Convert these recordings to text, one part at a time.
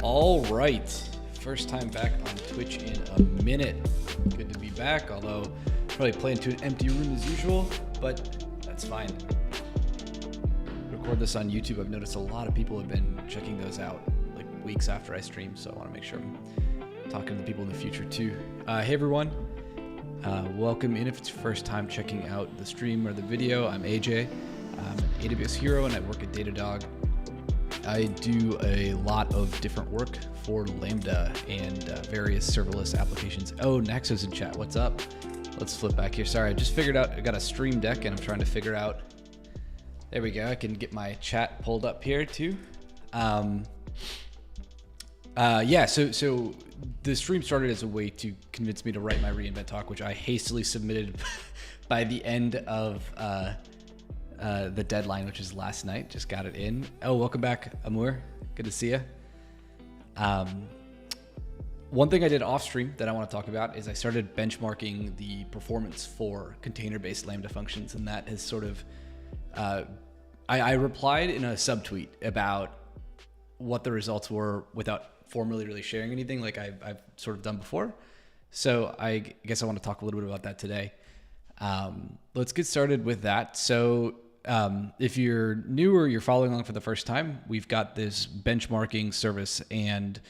All right, first time back on Twitch in a minute. Good to be back, although probably playing to an empty room as usual, but that's fine. Record this on YouTube. I've noticed a lot of people have been checking those out like weeks after I stream, so I want to make sure I'm talking to the people in the future too. Hey everyone, welcome in if it's your first time checking out the stream or the video. I'm AJ. I'm an AWS hero and I work at Datadog. I do a lot of different work for Lambda and various serverless applications. Oh, Naxo's in chat. What's up? Let's flip back here. Sorry, I just figured out I got a stream deck and I'm trying to figure out. There we go. I can get my chat pulled up here too. Yeah, so the stream started as a way to convince me to write my reInvent talk, which I hastily submitted by the end of the deadline, which is last night. Just got it in. Oh, welcome back, Amur. Good to see you. One thing I did off stream that I want to talk about is I started benchmarking the performance for container-based Lambda functions, and that has sort of, I replied in a subtweet about what the results were without formally really sharing anything like I've sort of done before. So I guess I want to talk a little bit about that today. Let's get started with that. So if you're new or you're following along for the first time, we've got this benchmarking service, and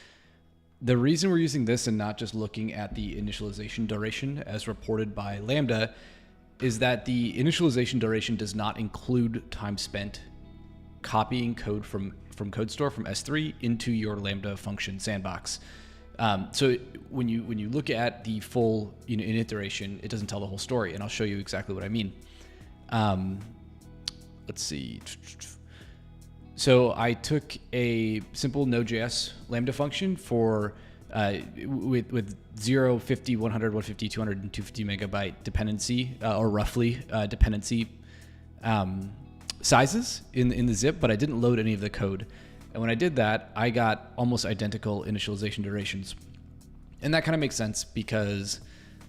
the reason we're using this and not just looking at the initialization duration as reported by Lambda is that the initialization duration does not include time spent copying code from CodeStore from S3 into your Lambda function sandbox. So when you look at the full init iteration, it doesn't tell the whole story, and I'll show you exactly what I mean. Let's see. So I took a simple Node.js Lambda function for with 0, 50, 100, 150, 200, and 250 megabyte dependency, or roughly dependency sizes in the zip, but I didn't load any of the code. And when I did that, I got almost identical initialization durations. And that kind of makes sense because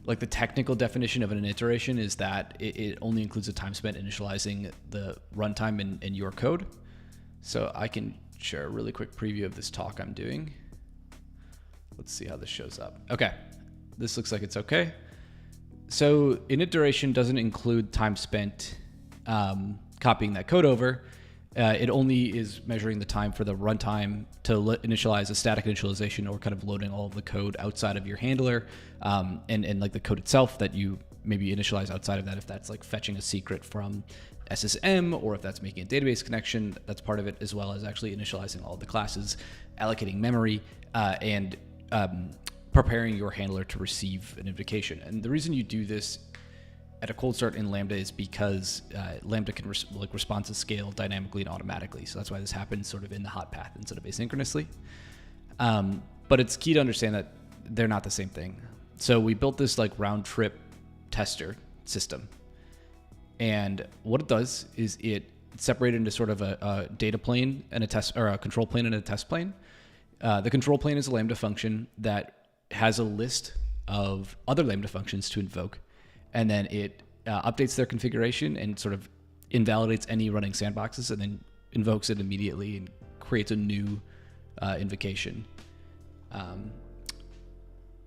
like the technical definition of an iteration is that it only includes the time spent initializing the runtime in your code. So I can share a really quick preview of this talk I'm doing. Let's see how this shows up. Okay, this looks like it's okay. So init duration doesn't include time spent copying that code over. It only is measuring the time for the runtime to initialize a static initialization or kind of loading all of the code outside of your handler, and like the code itself that you maybe initialize outside of that, if that's like fetching a secret from SSM or if that's making a database connection, that's part of it, as well as actually initializing all of the classes, allocating memory, and preparing your handler to receive an invocation. And the reason you do this at a cold start in Lambda is because Lambda can respond to scale dynamically and automatically. So that's why this happens sort of in the hot path instead of asynchronously. But it's key to understand that they're not the same thing. So we built this like round trip tester system. And what it does is it separated into sort of a data plane and a test, or a control plane and a test plane. The control plane is a Lambda function that has a list of other Lambda functions to invoke. And then it updates their configuration and sort of invalidates any running sandboxes and then invokes it immediately and creates a new invocation.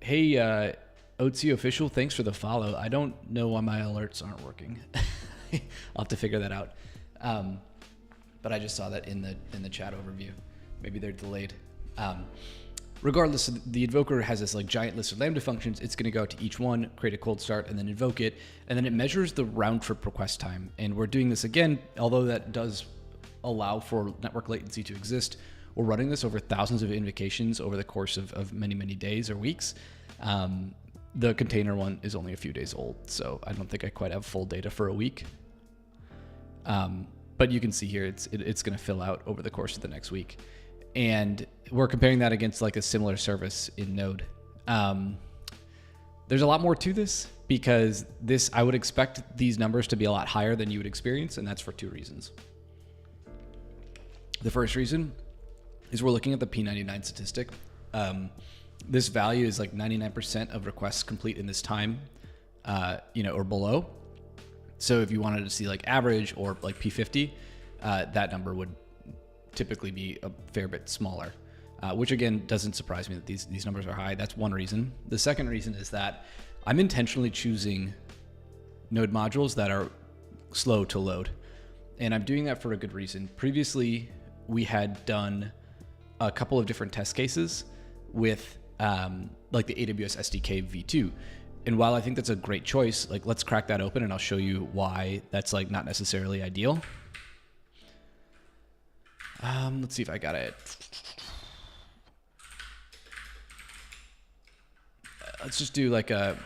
Hey, Otzi Official, thanks for the follow. I don't know why my alerts aren't working. I'll have to figure that out. But I just saw that in the chat overview. Maybe they're delayed. Regardless, the invoker has this like giant list of Lambda functions. It's going to go to each one, create a cold start, and then invoke it. And then it measures the round trip request time. And we're doing this again, although that does allow for network latency to exist. We're running this over thousands of invocations over the course of many, many days or weeks. The container one is only a few days old, so I don't think I quite have full data for a week. But you can see here, it's going to fill out over the course of the next week. And we're comparing that against like a similar service in Node. There's a lot more to this because I would expect these numbers to be a lot higher than you would experience, and that's for two reasons. The first reason is we're looking at the P99 statistic. This value is like 99% of requests complete in this time, or below. So if you wanted to see like average or like P50, that number would typically be a fair bit smaller. which again doesn't surprise me that these numbers are high. That's one reason. The second reason is that I'm intentionally choosing node modules that are slow to load. And I'm doing that for a good reason. Previously, we had done a couple of different test cases with like the AWS SDK v2. And while I think that's a great choice, like let's crack that open and I'll show you why that's like not necessarily ideal. Let's see if I got it. Let's just do like a,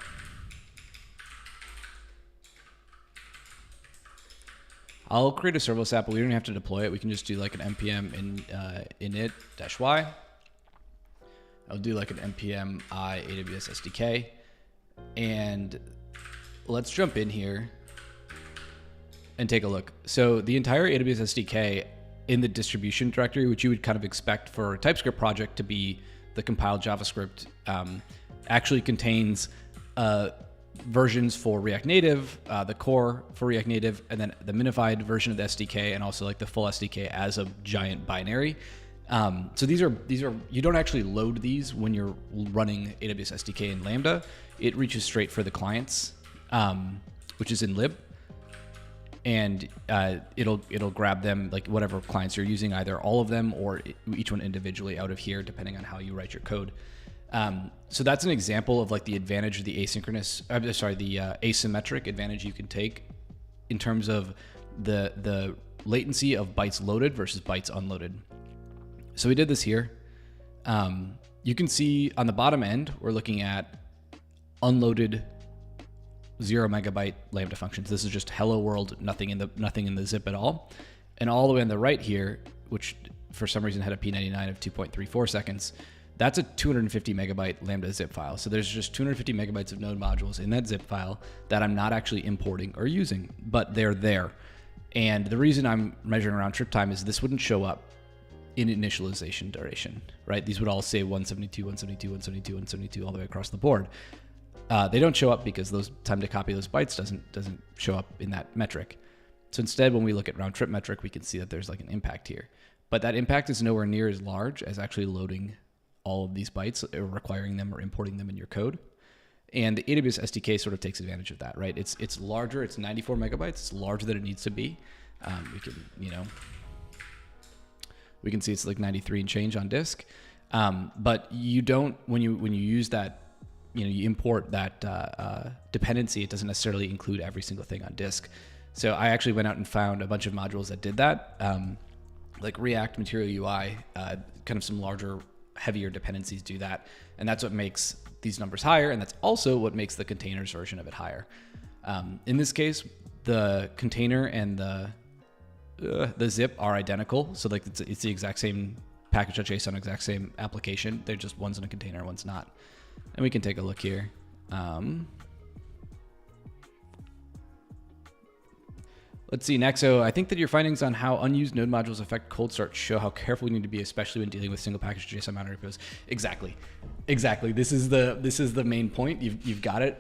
I'll create a serverless app, but we don't have to deploy it. We can just do like an npm init-y. I'll do like an npm I AWS SDK. And let's jump in here and take a look. So the entire AWS SDK in the distribution directory, which you would kind of expect for a TypeScript project to be the compiled JavaScript, actually contains versions for React Native, the core for React Native, and then the minified version of the SDK, and also like the full SDK as a giant binary. So these are you don't actually load these when you're running AWS SDK in Lambda. It reaches straight for the clients, which is in lib, and it'll grab them, like whatever clients you're using, either all of them or each one individually out of here, depending on how you write your code. So that's an example of like the advantage of the asymmetric advantage you can take in terms of the latency of bytes loaded versus bytes unloaded. So we did this here. You can see on the bottom end, we're looking at unloaded 0 megabyte Lambda functions. This is just hello world, nothing in the zip at all. And all the way on the right here, which for some reason had a P99 of 2.34 seconds, that's a 250 megabyte Lambda zip file. So there's just 250 megabytes of node modules in that zip file that I'm not actually importing or using, but they're there. And the reason I'm measuring round trip time is this wouldn't show up in initialization duration, right? These would all say 172, 172, 172, 172 all the way across the board. They don't show up because those time to copy those bytes doesn't show up in that metric. So instead, when we look at round trip metric, we can see that there's like an impact here, but that impact is nowhere near as large as actually loading all of these bytes or requiring them or importing them in your code. And the AWS SDK sort of takes advantage of that, right? It's larger, it's 94 megabytes, it's larger than it needs to be. We can see it's like 93 and change on disk. But you don't, when you use that, you import that dependency, it doesn't necessarily include every single thing on disk. So I actually went out and found a bunch of modules that did that, like React Material UI, kind of some larger, heavier dependencies do that. And that's what makes these numbers higher. And that's also what makes the containers version of it higher. In this case, the container and the zip are identical. So like it's the exact same package.json, exact same application. They're just one's in a container, one's not. And we can take a look here. Let's see, Nexo, I think that your findings on how unused node modules affect cold start show how careful we need to be, especially when dealing with single package JSON mounted repos. Exactly. This is the main point. You've got it.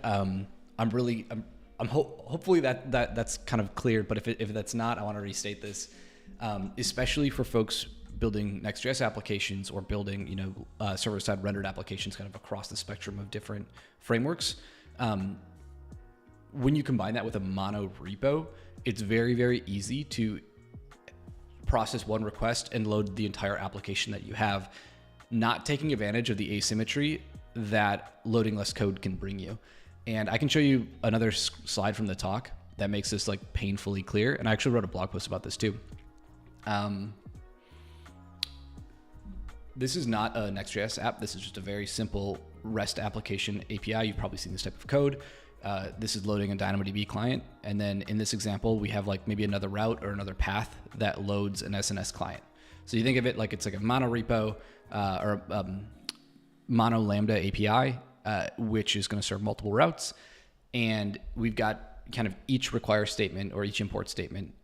Hopefully that's kind of clear, but if that's not, I want to restate this, especially for folks building Next.js applications or building, server-side rendered applications kind of across the spectrum of different frameworks. When you combine that with a mono repo, it's very, very easy to process one request and load the entire application that you have, not taking advantage of the asymmetry that loading less code can bring you. And I can show you another slide from the talk that makes this like painfully clear. And I actually wrote a blog post about this too. This is not a Next.js app. This is just a very simple REST application API. You've probably seen this type of code. This is loading a DynamoDB client. And then in this example, we have like maybe another route or another path that loads an SNS client. So you think of it like it's like a mono repo or mono Lambda API, which is going to serve multiple routes. And we've got kind of each require statement or each import statement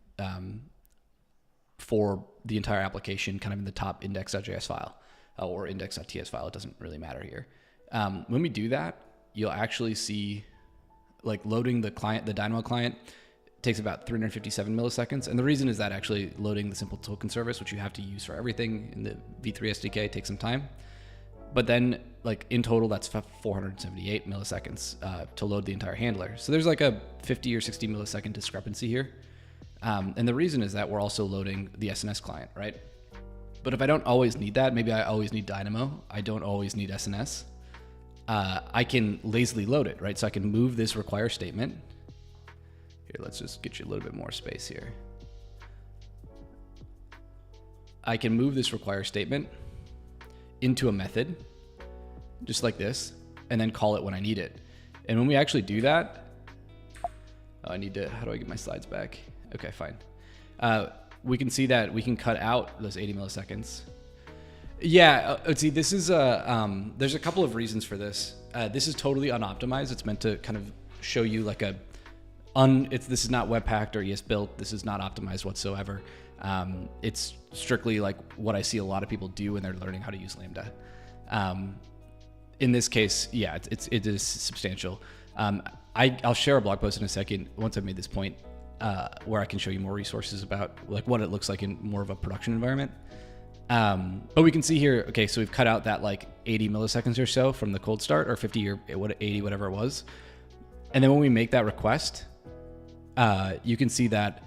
for the entire application kind of in the top index.js file or index.ts file. It doesn't really matter here. When we do that, you'll actually see like loading the client, the Dynamo client takes about 357 milliseconds. And the reason is that actually loading the simple token service, which you have to use for everything in the V3 SDK, takes some time. But then like in total, that's 478 milliseconds to load the entire handler. So there's like a 50 or 60 millisecond discrepancy here. And the reason is that we're also loading the SNS client, right? But if I don't always need that, maybe I always need Dynamo, I don't always need SNS, I can lazily load it, right? So I can move this require statement. Here, let's just get you a little bit more space here. I can move this require statement into a method, just like this, and then call it when I need it. And when we actually do that, how do I get my slides back? Okay, fine. We can see that we can cut out those 80 milliseconds. Yeah, see, this is there's a couple of reasons for this. This is totally unoptimized. It's meant to kind of show you like this is not Webpacked or ES-built. This is not optimized whatsoever. It's strictly like what I see a lot of people do when they're learning how to use Lambda. In this case, yeah, it is substantial. I'll share a blog post in a second once I've made this point, where I can show you more resources about like what it looks like in more of a production environment. But we can see here, okay, so we've cut out that like 80 milliseconds or so from the cold start, or 50 or 80, whatever it was. And then when we make that request, you can see that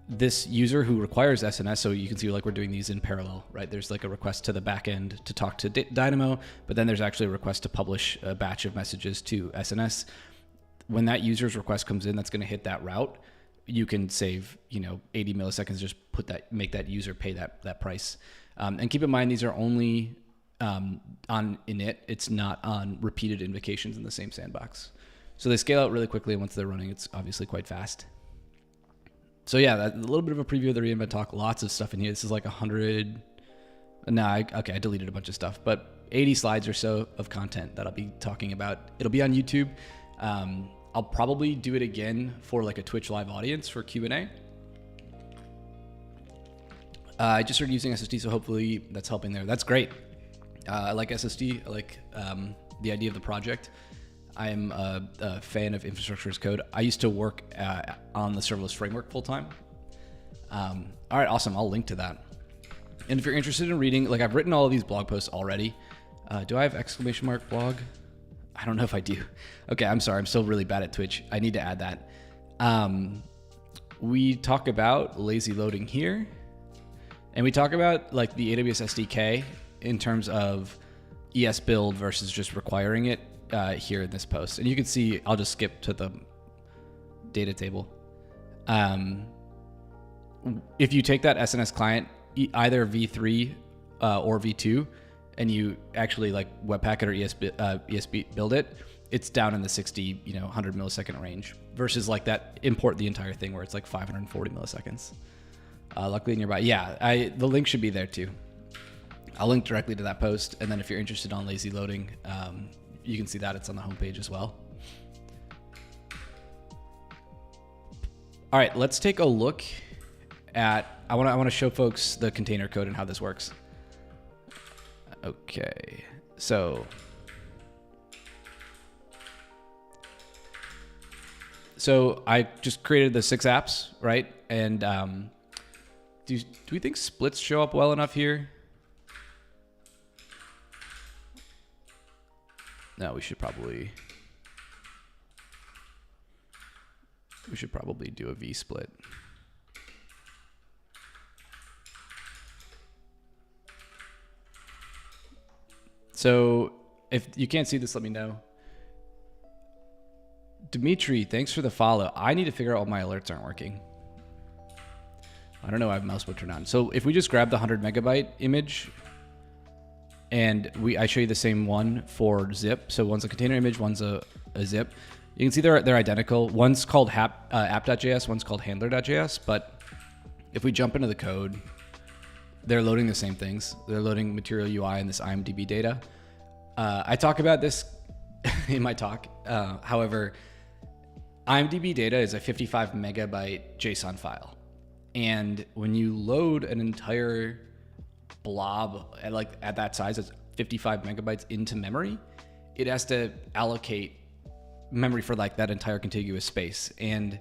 this user who requires SNS, so you can see like we're doing these in parallel, right? There's like a request to the backend to talk to Dynamo, but then there's actually a request to publish a batch of messages to SNS. When that user's request comes in, that's going to hit that route. You can save, 80 milliseconds, just make that user pay that price. And keep in mind, these are only on init. It's not on repeated invocations in the same sandbox. So they scale out really quickly, and once they're running, it's obviously quite fast. So yeah, a little bit of a preview of the reInvent talk. Lots of stuff in here. This is like 100. I deleted a bunch of stuff, but 80 slides or so of content that I'll be talking about. It'll be on YouTube. I'll probably do it again for like a Twitch live audience for Q&A. I just started using SSD, so hopefully that's helping there. That's great. I like SSD. I like the idea of the project. I'm a fan of infrastructure as code. I used to work on the serverless framework full time. All right, awesome. I'll link to that. And if you're interested in reading, like I've written all of these blog posts already. Do I have ! blog? I don't know if I do. Okay, I'm sorry. I'm still really bad at Twitch. I need to add that. We talk about lazy loading here. And we talk about like the AWS SDK in terms of ES build versus just requiring it here in this post. And you can see, I'll just skip to the data table. If you take that SNS client, either V3 or V2, and you actually like Webpack it or ESB build it, it's down in the 60, 100 millisecond range versus like that import the entire thing where it's like 540 milliseconds. Luckily nearby. Yeah, the link should be there too. I'll link directly to that post. And then if you're interested on lazy loading, you can see that it's on the homepage as well. All right, let's take a look at, I want to show folks the container code and how this works. Okay, so I just created the 6 apps, right? And do we think splits show up well enough here? No, we should probably do a V split. So if you can't see this, let me know. Dimitri, thanks for the follow. I need to figure out why my alerts aren't working. I don't know, I have mouse wheel turned on. So if we just grab the 100 megabyte image and I show you the same one for zip. So one's a container image, one's a zip. You can see they're identical. One's called app.js, one's called handler.js. But if we jump into the code, they're loading the same things. They're loading material UI and this IMDb data. I talk about this in my talk. However, IMDb data is a 55 megabyte JSON file. And when you load an entire blob at that size, it's 55 megabytes into memory, it has to allocate memory for like that entire contiguous space. And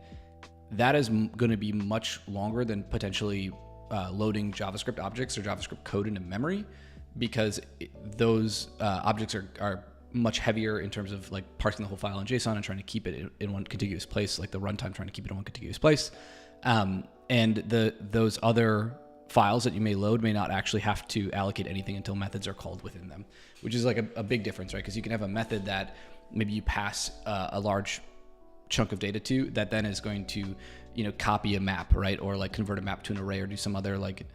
that is going to be much longer than potentially loading JavaScript objects or JavaScript code into memory, because those objects are much heavier in terms of like parsing the whole file in JSON and trying to keep it in one contiguous place, like the runtime trying to keep it in one contiguous place. And those other files that you may load may not actually have to allocate anything until methods are called within them, which is like a big difference, right? Because you can have a method that maybe you pass a large chunk of data to that then is going to, copy a map, right? Or like convert a map to an array or do some other like,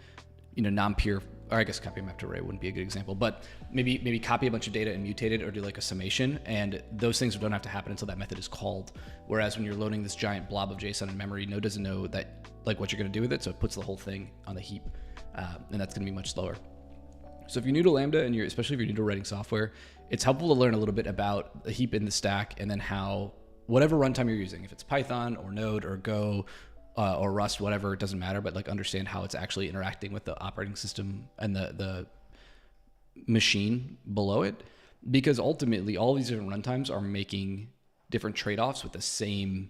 non-pure, or I guess copy a map to array wouldn't be a good example, but maybe copy a bunch of data and mutate it or do like a summation. And those things don't have to happen until that method is called. Whereas when you're loading this giant blob of JSON in memory, Node doesn't know that like what you're going to do with it. So it puts the whole thing on the heap. And that's going to be much slower. So if you're new to Lambda and especially if you're new to writing software, it's helpful to learn a little bit about the heap in the stack and then how whatever runtime you're using, if it's Python or Node or Go or Rust, whatever, it doesn't matter, but like understand how it's actually interacting with the operating system and the machine below it, because ultimately all these different runtimes are making different trade-offs with the same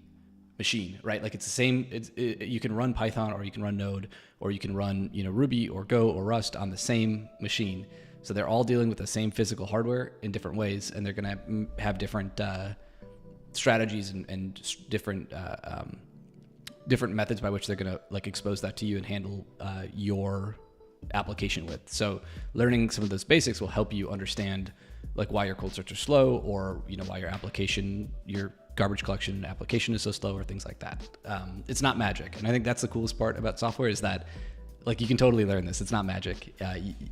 machine, right? Like it's the same, you can run Python or you can run Node or you can run, Ruby or Go or Rust on the same machine. So they're all dealing with the same physical hardware in different ways, and they're going to have different strategies and different methods by which they're going to like expose that to you and handle your application with. So learning some of those basics will help you understand like why your cold starts are slow, or why your garbage collection application is so slow, or things like that. It's not magic, and I think that's the coolest part about software is that like you can totally learn this. It's not magic.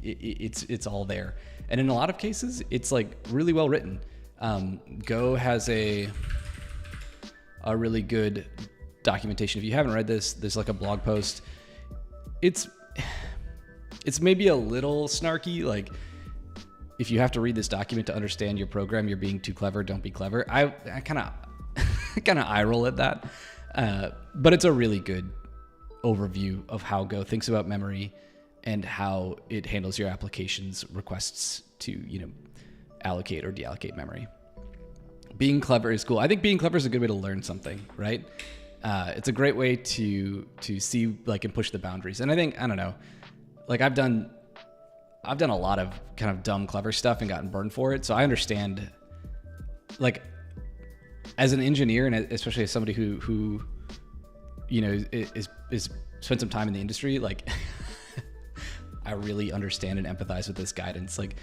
It's all there, and in a lot of cases, it's like really well written. Go has a really good documentation. If you haven't read this, there's like a blog post. It's maybe a little snarky. Like if you have to read this document to understand your program, you're being too clever. Don't be clever. I kind of eye roll at that. But it's a really good overview of how Go thinks about memory and how it handles your application's requests to, allocate or deallocate memory. Being clever is cool. I think being clever is a good way to learn something, right? It's a great way to see like and push the boundaries. And I don't know, like I've done a lot of kind of dumb, clever stuff and gotten burned for it. So I understand, like as an engineer and especially as somebody who is spent some time in the industry, like I really understand and empathize with this guidance. Like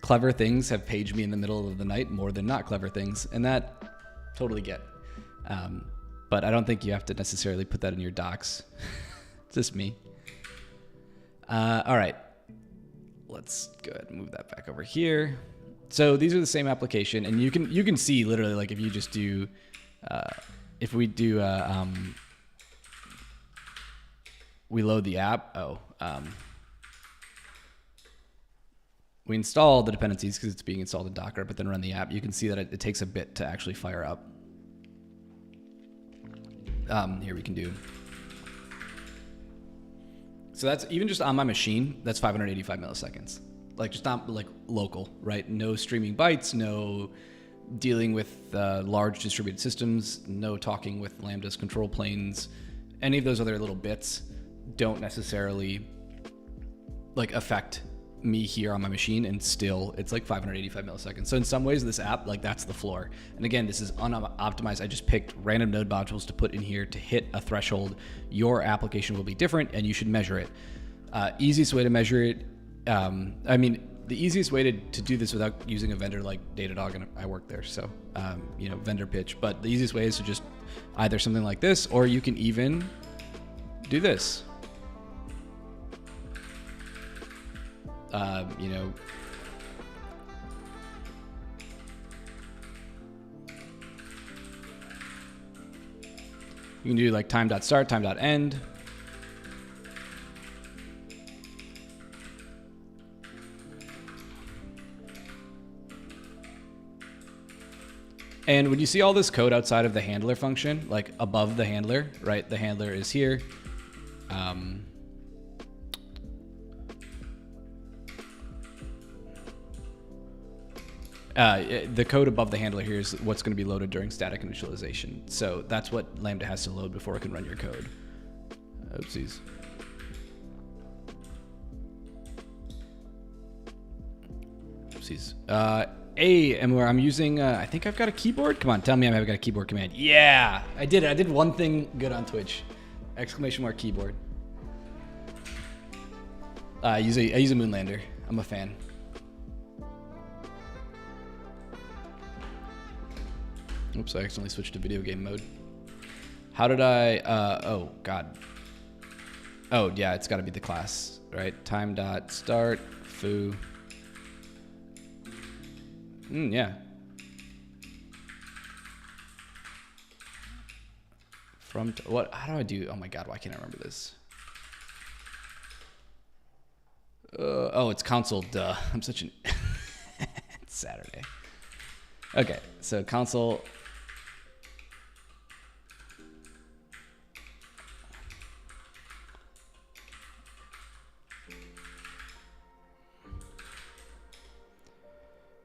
clever things have paged me in the middle of the night more than not clever things, and that totally get. But I don't think you have to necessarily put that in your docs. It's just me. All right, let's go ahead and move that back over here. So these are the same application, and you can see literally like if you just do, if we do, we load the app. We install the dependencies because it's being installed in Docker, but then run the app. You can see that it takes a bit to actually fire up. Here we can do. So that's even just on my machine, that's 585 milliseconds. Like just not like local, right? No streaming bytes, no dealing with large distributed systems, no talking with Lambda's control planes. Any of those other little bits don't necessarily like affect me here on my machine, and still it's like 585 milliseconds. So in some ways this app, like that's the floor. And again, this is unoptimized. I just picked random node modules to put in here to hit a threshold. Your application will be different and you should measure it. Easiest way to measure it, the easiest way to do this without using a vendor like Datadog, and I work there, so vendor pitch, but the easiest way is to just either something like this, or you can even do this. You can do like time.start, time.end. And when you see all this code outside of the handler function, like above the handler, right? The handler is here. The code above the handler here is what's going to be loaded during static initialization. So that's what Lambda has to load before it can run your code. Oopsies. Oopsies. And where I'm using, I think I've got a keyboard. Come on, tell me I've got a keyboard command. Yeah, I did it. I did one thing good on Twitch. Exclamation mark keyboard. I use a Moonlander. I'm a fan. Oops, I accidentally switched to video game mode. How did I, oh God. Oh yeah, it's gotta be the class, right? Time.start, foo. Yeah. What, how do I do? Oh my God, why can't I remember this? Oh, it's console, duh. I'm such an, it's Saturday. Okay, so console.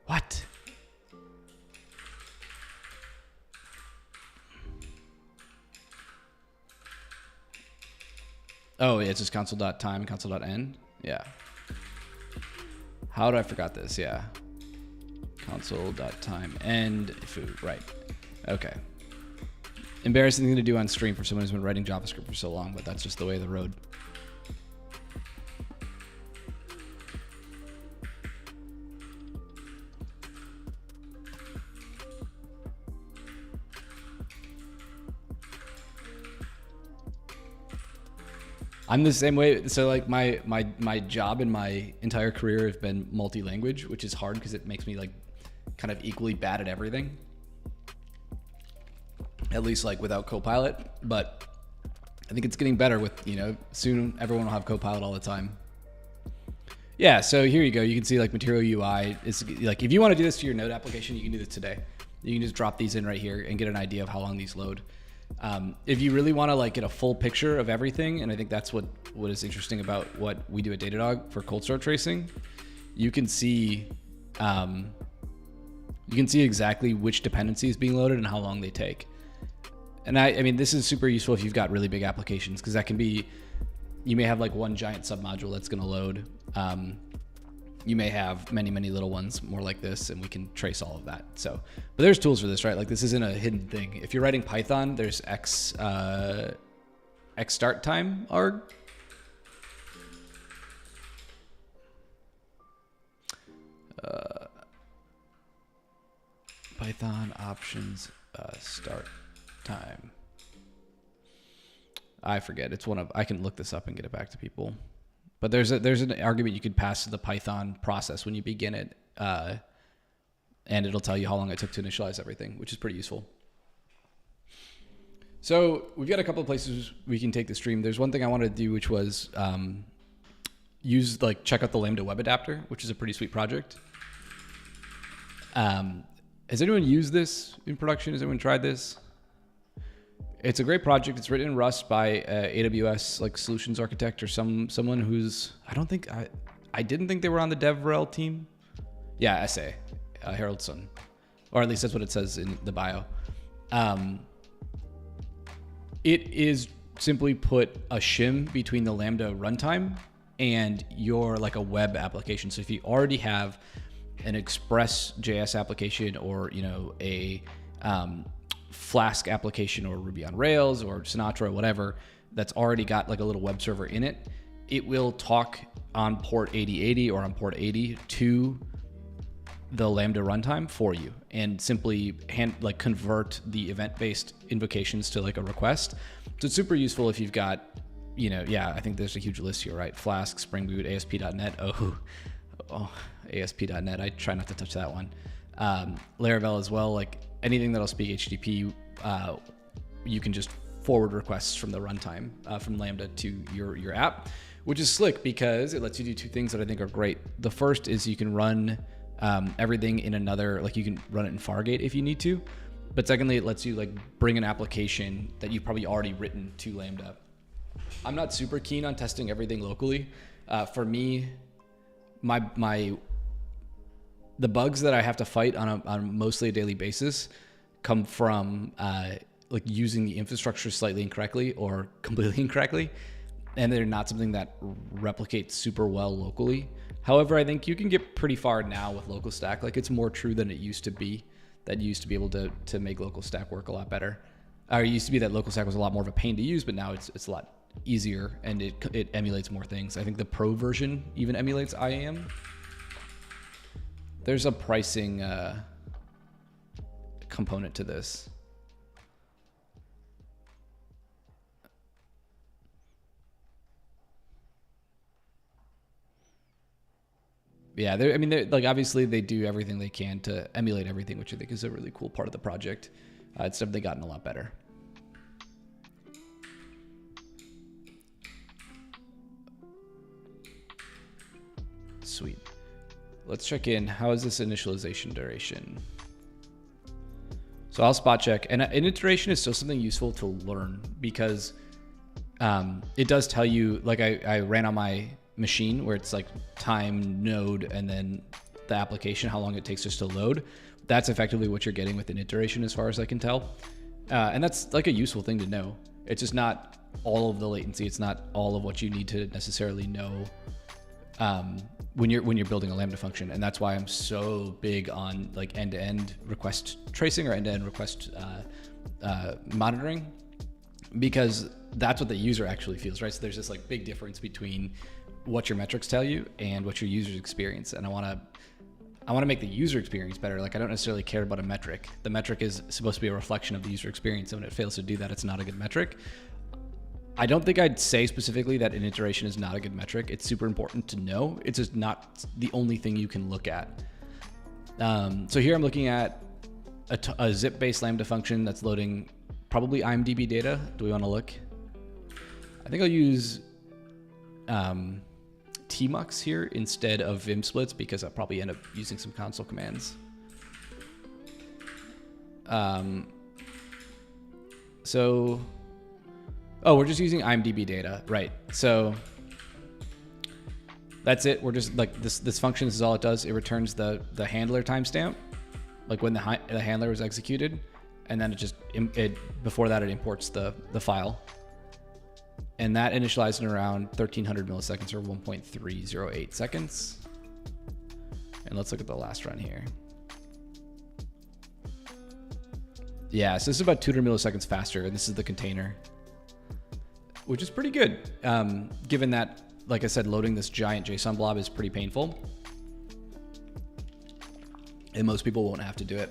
What? Oh, yeah, it's just console.time and console.end. Yeah. How did I forgot this? Yeah. Console.time end foo. Right. Okay. Embarrassing thing to do on stream for someone who's been writing JavaScript for so long, but that's just the way of the road. I'm the same way. So like my job and my entire career have been multi-language, which is hard because it makes me like kind of equally bad at everything. At least like without Copilot, but I think it's getting better with, you know, soon everyone will have Copilot all the time. Yeah, so here you go. You can see like Material UI. It's like if you want to do this to your Node application, you can do this today. You can just drop these in right here and get an idea of how long these load. If you really want to like get a full picture of everything, and I think that's what is interesting about what we do at Datadog for cold start tracing, you can see exactly which dependency is being loaded and how long they take. And I mean, this is super useful if you've got really big applications, because that can be, you may have like one giant submodule that's going to load. You may have many, many little ones more like this, and we can trace all of that. So, but there's tools for this, right? Like this isn't a hidden thing. If you're writing Python, there's x start time arg. Python options start time. I forget. It's one of, I can look this up and get it back to people. But there's an argument you could pass to the Python process when you begin it, and it'll tell you how long it took to initialize everything, which is pretty useful. So we've got a couple of places we can take the stream. There's one thing I wanted to do, which was check out the Lambda web adapter, which is a pretty sweet project. Has anyone used this in production? Has anyone tried this? It's a great project. It's written in Rust by AWS like solutions architect or someone who's, I didn't think they were on the DevRel team. Yeah, SA, Haroldson, or at least that's what it says in the bio. It is simply put a shim between the Lambda runtime and your like a web application. So if you already have an Express.js application, or you know a Flask application, or Ruby on Rails, or Sinatra, or whatever, that's already got like a little web server in it, it will talk on port 8080 or on port 80 to the Lambda runtime for you, and simply convert the event-based invocations to like a request. So it's super useful if you've got, you know, yeah, I think there's a huge list here, right? Flask, Spring Boot, ASP.NET. Oh, ASP.NET. I try not to touch that one. Laravel as well. Like anything that'll speak HTTP, you can just forward requests from the runtime from Lambda to your app, which is slick because it lets you do two things that I think are great. The first is you can run everything in another, like you can run it in Fargate if you need to. But secondly, it lets you like bring an application that you've probably already written to Lambda. I'm not super keen on testing everything locally. For me, my the bugs that I have to fight on mostly a daily basis come from like using the infrastructure slightly incorrectly or completely incorrectly, and they're not something that replicates super well locally. However, I think you can get pretty far now with local stack. Like, it's more true than it used to be, that you used to be able to make local stack work a lot better. Or it used to be that local stack was a lot more of a pain to use, but now it's a lot easier, and it emulates more things. I think the pro version even emulates IAM. There's a pricing component to this. Yeah, I mean, like, obviously they do everything they can to emulate everything, which I think is a really cool part of the project. It's definitely gotten a lot better. Sweet. Let's check in. How is this initialization duration? So I'll spot check. And an iteration is still something useful to learn, because it does tell you, like, I ran on my machine where it's like time, node, and then the application, how long it takes just to load. That's effectively what you're getting with an iteration, as far as I can tell. And that's like a useful thing to know. It's just not all of the latency. It's not all of what you need to necessarily know when you're building a Lambda function. And that's why I'm so big on like end-to-end request tracing or end-to-end request monitoring, because that's what the user actually feels, right? So there's this like big difference between what your metrics tell you and what your users experience. And I want to make the user experience better. Like, I don't necessarily care about a metric. The metric is supposed to be a reflection of the user experience. And when it fails to do that, it's not a good metric. I don't think I'd say specifically that an iteration is not a good metric. It's super important to know. It's just not the only thing you can look at. So here I'm looking at a zip-based Lambda function that's loading probably IMDb data. Do we want to look? I think I'll use tmux here instead of vim splits, because I'll probably end up using some console commands. Oh, we're just using IMDb data, right? So that's it. We're just like this function. This is all it does. It returns the handler timestamp, like when the handler was executed, and then before that it imports the file. And that initialized in around 1300 milliseconds, or 1.308 seconds. And let's look at the last run here. Yeah, so this is about 200 milliseconds faster, and this is the container, which is pretty good, given that, like I said, loading this giant JSON blob is pretty painful, and most people won't have to do it.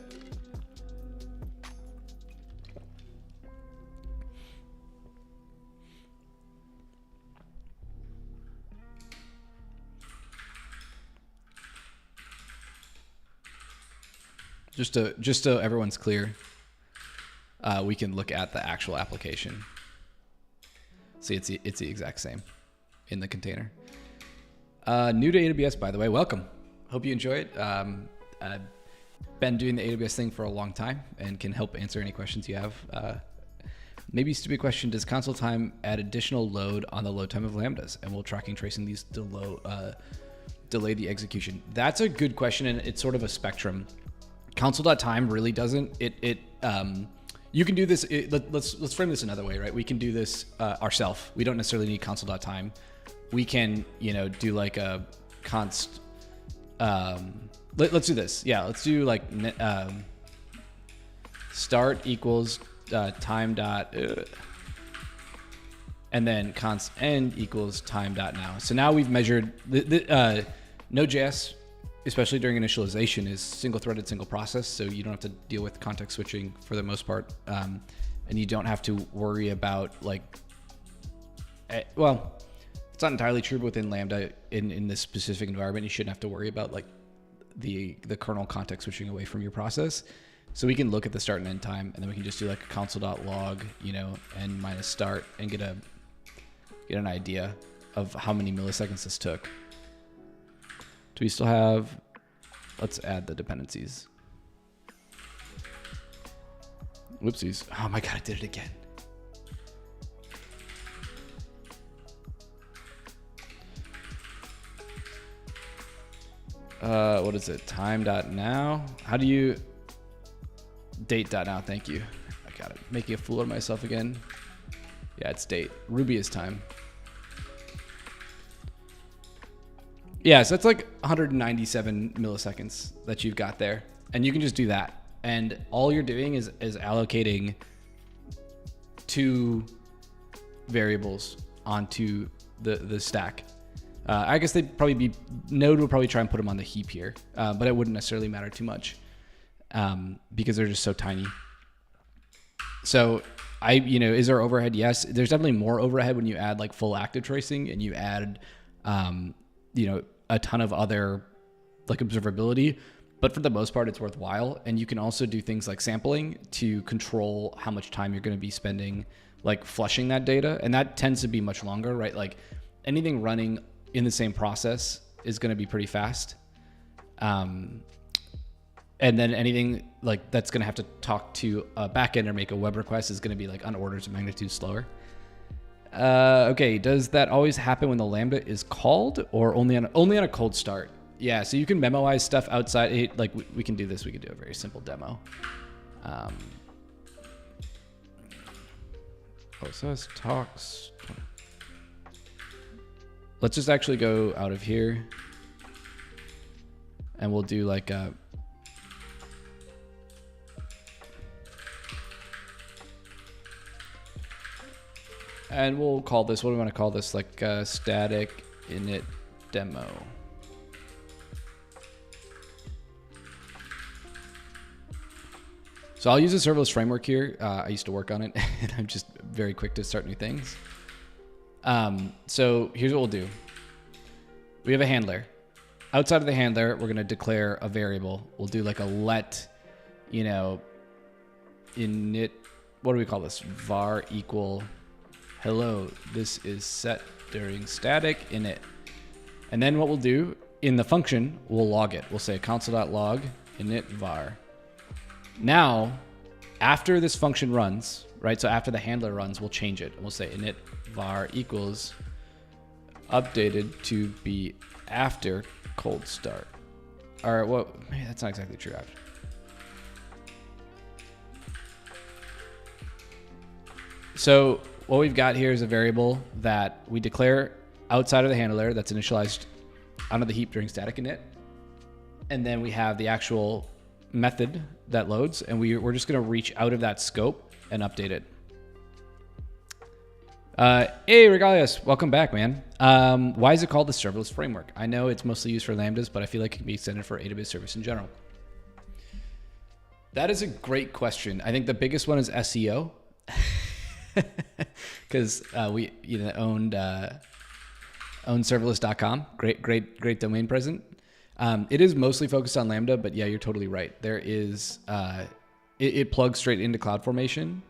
Just so everyone's clear, we can look at the actual application. See, it's the exact same in the container. New to AWS, by the way, welcome. Hope you enjoy it. I've been doing the AWS thing for a long time and can help answer any questions you have. Maybe a stupid question: does console time add additional load on the load time of Lambdas, and will tracking tracing these delay the execution? That's a good question, and it's sort of a spectrum. Console.time really doesn't. You can do this. Let's frame this another way, right? We can do this ourselves. We don't necessarily need console.time. We can, do like a const. Let's do this. Yeah, let's do like start equals time dot, and then const end equals time dot now. So now we've measured Node.js, especially during initialization, is single-threaded, single process, so you don't have to deal with context switching for the most part, and you don't have to worry about well, it's not entirely true within Lambda in this specific environment. You shouldn't have to worry about like the kernel context switching away from your process. So we can look at the start and end time, and then we can just do like a console.log, end minus start, and get an idea of how many milliseconds this took. Do we still have, let's add the dependencies. Whoopsies. Oh my God, I did it again. What is it? Time.now. How do you date.now? Thank you. I got it. Making a fool of myself again. Yeah, it's date. Ruby is time. Yeah, so it's like 197 milliseconds that you've got there. And you can just do that. And all you're doing is allocating 2 variables onto the stack. I guess Node will probably try and put them on the heap here, but it wouldn't necessarily matter too much because they're just so tiny. So is there overhead? Yes, there's definitely more overhead when you add like full active tracing and you add, a ton of other like observability, but for the most part, it's worthwhile. And you can also do things like sampling to control how much time you're going to be spending, like flushing that data. And that tends to be much longer, right? Like anything running in the same process is going to be pretty fast. And then anything like that's going to have to talk to a backend or make a web request is going to be like on orders of magnitude slower. Okay, does that always happen when the Lambda is called or only on a cold start? Yeah, so you can memoize stuff outside. Like we can do this. We can do a very simple demo. OSS talks. Let's just actually go out of here and we'll do like a and we'll call this, what do we want to call this? Like static init demo. So I'll use a serverless framework here. I used to work on it and I'm just very quick to start new things. So here's what we'll do. We have a handler. Outside of the handler, we're going to declare a variable. We'll do like a let, init, what do we call this? Var equal hello. This is set during static init. And then what we'll do in the function, we'll log it. We'll say console.log init var. Now, after this function runs, right? So after the handler runs, we'll change it. And we'll say init var equals updated to be after cold start. Or well, maybe that's not exactly true. After. So what we've got here is a variable that we declare outside of the handler that's initialized onto the heap during static init. And then we have the actual method that loads, and we're just going to reach out of that scope and update it. Hey, Regalius, welcome back, man. Why is it called the serverless framework? I know it's mostly used for Lambdas, but I feel like it can be extended for AWS service in general. That is a great question. I think the biggest one is SEO, because we owned serverless.com. Great domain present. It is mostly focused on Lambda, but yeah, you're totally right. There is, it plugs straight into CloudFormation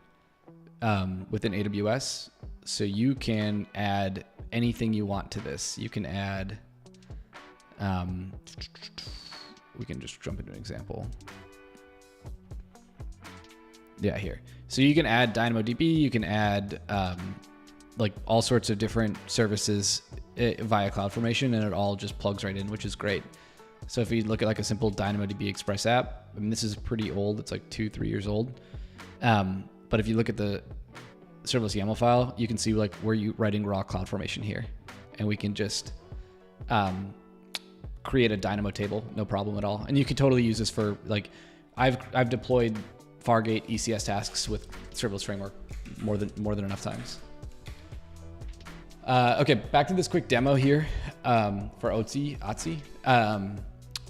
within AWS. So you can add anything you want to this. You can add, we can just jump into an example. Yeah, here. So you can add DynamoDB, you can add like all sorts of different services via CloudFormation, and it all just plugs right in, which is great. So if you look at like a simple DynamoDB Express app, I mean, this is pretty old. It's like 2-3 years old. But if you look at the serverless YAML file, you can see like where you writing raw CloudFormation here, and we can just create a Dynamo table, no problem at all. And you can totally use this for like, I've deployed Fargate ECS tasks with serverless framework more than enough times. Okay, back to this quick demo here for OTC.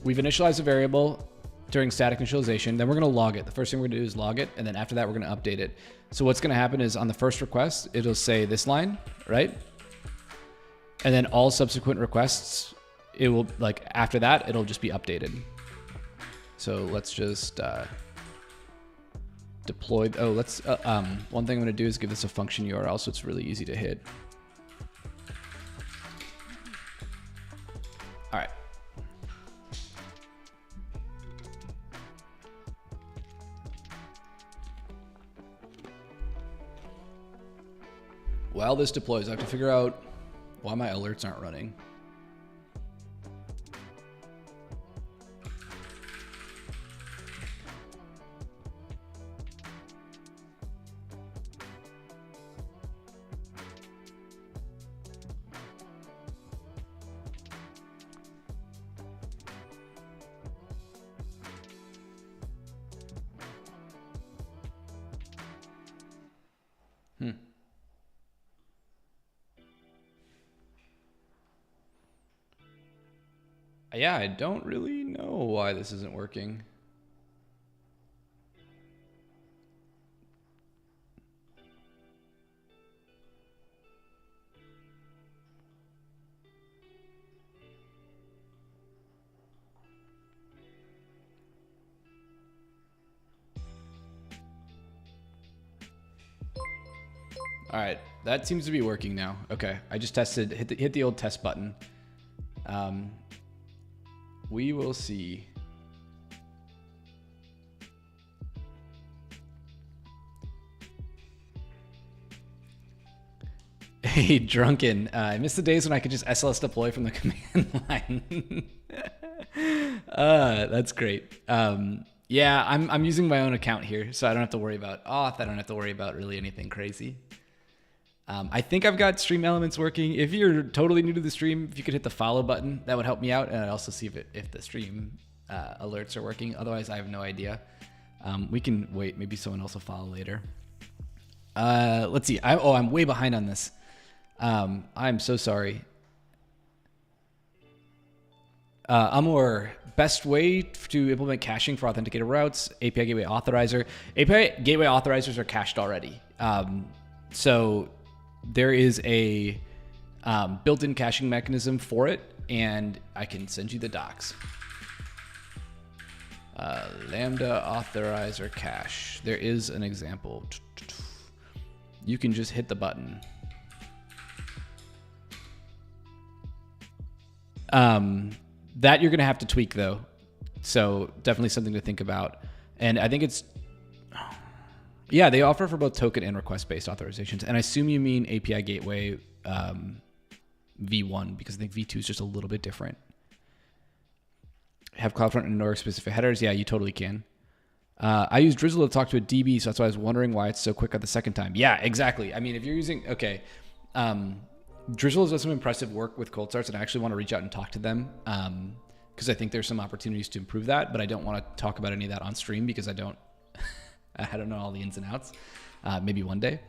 We've initialized a variable during static initialization. Then we're going to log it. The first thing we're going to do is log it, and then after that, we're going to update it. So what's going to happen is on the first request, it'll say this line, right? And then all subsequent requests, it will like after that, it'll just be updated. So let's just deploy. Oh, let's. One thing I'm going to do is give this a function URL, so it's really easy to hit. All right. While this deploys, I have to figure out why my alerts aren't running. Yeah, I don't really know why this isn't working. All right, that seems to be working now. Okay, I just tested, hit the old test button. We will see. Hey, Drunken, I miss the days when I could just SLS deploy from the command line. That's great. Yeah, I'm using my own account here, so I don't have to worry about auth. I don't have to worry about really anything crazy. I think I've got stream elements working. If you're totally new to the stream, if you could hit the follow button, that would help me out. And I'd also see if the stream alerts are working. Otherwise, I have no idea. We can wait. Maybe someone else will follow later. Let's see. I'm way behind on this. I'm so sorry. Amor, best way to implement caching for authenticated routes, API Gateway Authorizer. API Gateway Authorizers are cached already. So there is a built-in caching mechanism for it, and I can send you the docs. Lambda Authorizer Cache. There is an example. You can just hit the button. That you're going to have to tweak, though. So definitely something to think about. And I think it's... Yeah, they offer for both token and request-based authorizations. And I assume you mean API Gateway V1, because I think V2 is just a little bit different. Have CloudFront and Node-specific headers? Yeah, you totally can. I use Drizzle to talk to a DB, so that's why I was wondering why it's so quick at the second time. Yeah, exactly. I mean, if you're using... Okay. Drizzle has done some impressive work with cold starts, and I actually want to reach out and talk to them because I think there's some opportunities to improve that, but I don't want to talk about any of that on stream because I don't know all the ins and outs. Maybe one day.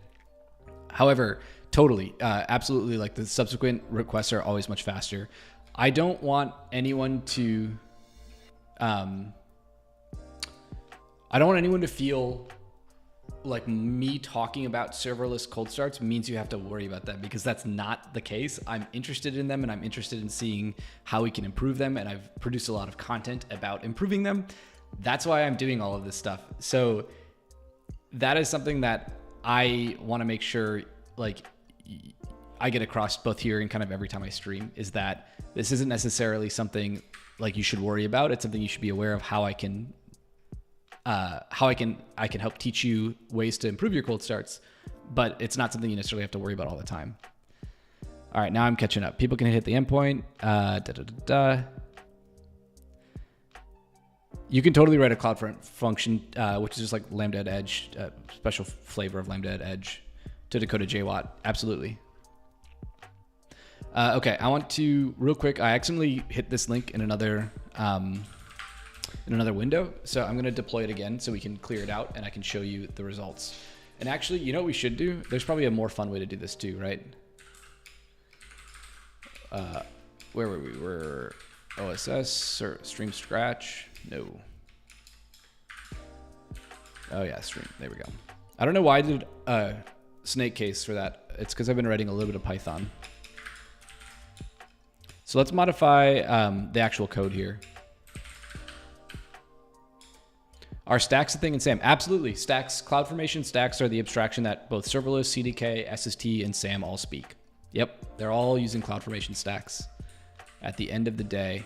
However, totally, absolutely, like the subsequent requests are always much faster. I don't want anyone to... I don't want anyone to feel like me talking about serverless cold starts means you have to worry about them, because that's not the case. I'm interested in them, and I'm interested in seeing how we can improve them. And I've produced a lot of content about improving them. That's why I'm doing all of this stuff. So that is something that I want to make sure like I get across both here and kind of every time I stream, is that this isn't necessarily something like you should worry about. It's something you should be aware of how I can help teach you ways to improve your cold starts, but it's not something you necessarily have to worry about all the time. All right, now I'm catching up. People can hit the endpoint. You can totally write a CloudFront function, which is just like Lambda at Edge, special flavor of Lambda at Edge to decode a JWAT. Absolutely. Okay, I want to, real quick, I accidentally hit this link in another window. So I'm going to deploy it again so we can clear it out and I can show you the results. And actually, you know what we should do? There's probably a more fun way to do this too, right? Where were we? We're OSS or Stream Scratch. No. Oh yeah, Stream. There we go. I don't know why I did a snake case for that. It's because I've been writing a little bit of Python. So let's modify the actual code here. Are stacks a thing in SAM? Absolutely. Stacks, CloudFormation stacks are the abstraction that both serverless, CDK, SST, and SAM all speak. Yep, they're all using CloudFormation stacks at the end of the day.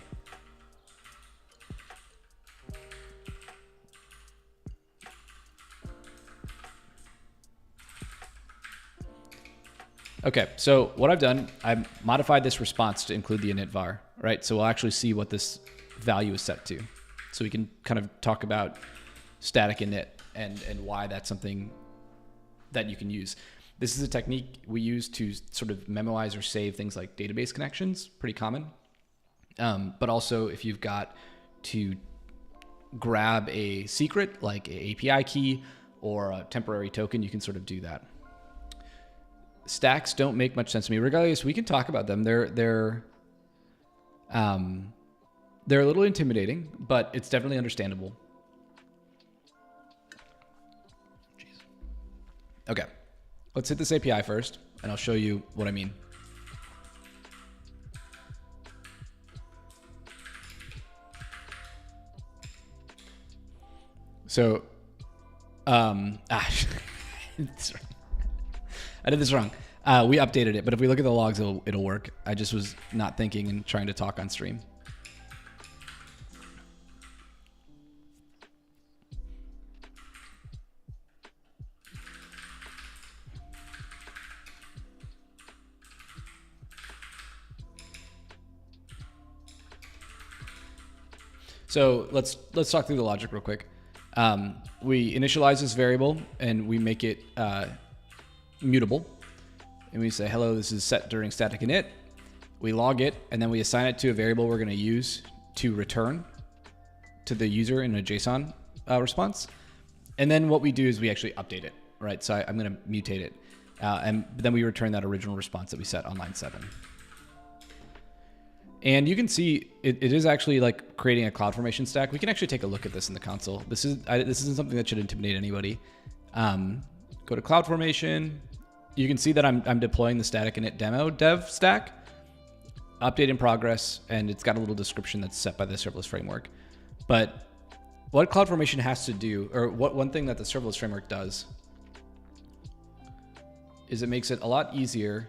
Okay, so what I've done, I've modified this response to include the init var, right? So we'll actually see what this value is set to. So we can kind of talk about static init and why that's something that you can use. This is a technique we use to sort of memoize or save things like database connections, pretty common. But also if you've got to grab a secret like an API key or a temporary token, you can sort of do that. Stacks don't make much sense to me. Regardless, we can talk about them. They're a little intimidating, but it's definitely understandable. Jeez. Okay, let's hit this API first, and I'll show you what I mean. So, I did this wrong. We updated it, but if we look at the logs, it'll work. I just was not thinking and trying to talk on stream. So let's talk through the logic real quick. We initialize this variable and we make it mutable. And we say, hello, this is set during static init. We log it, and then we assign it to a variable we're going to use to return to the user in a JSON response. And then what we do is we actually update it, right? So I'm going to mutate it. And then we return that original response that we set on line 7. And you can see it is actually like creating a CloudFormation stack. We can actually take a look at this in the console. This isn't something that should intimidate anybody. Go to CloudFormation. You can see that I'm deploying the static init demo dev stack, update in progress, and it's got a little description that's set by the serverless framework. But what CloudFormation has to do, or one thing that the serverless framework does, is it makes it a lot easier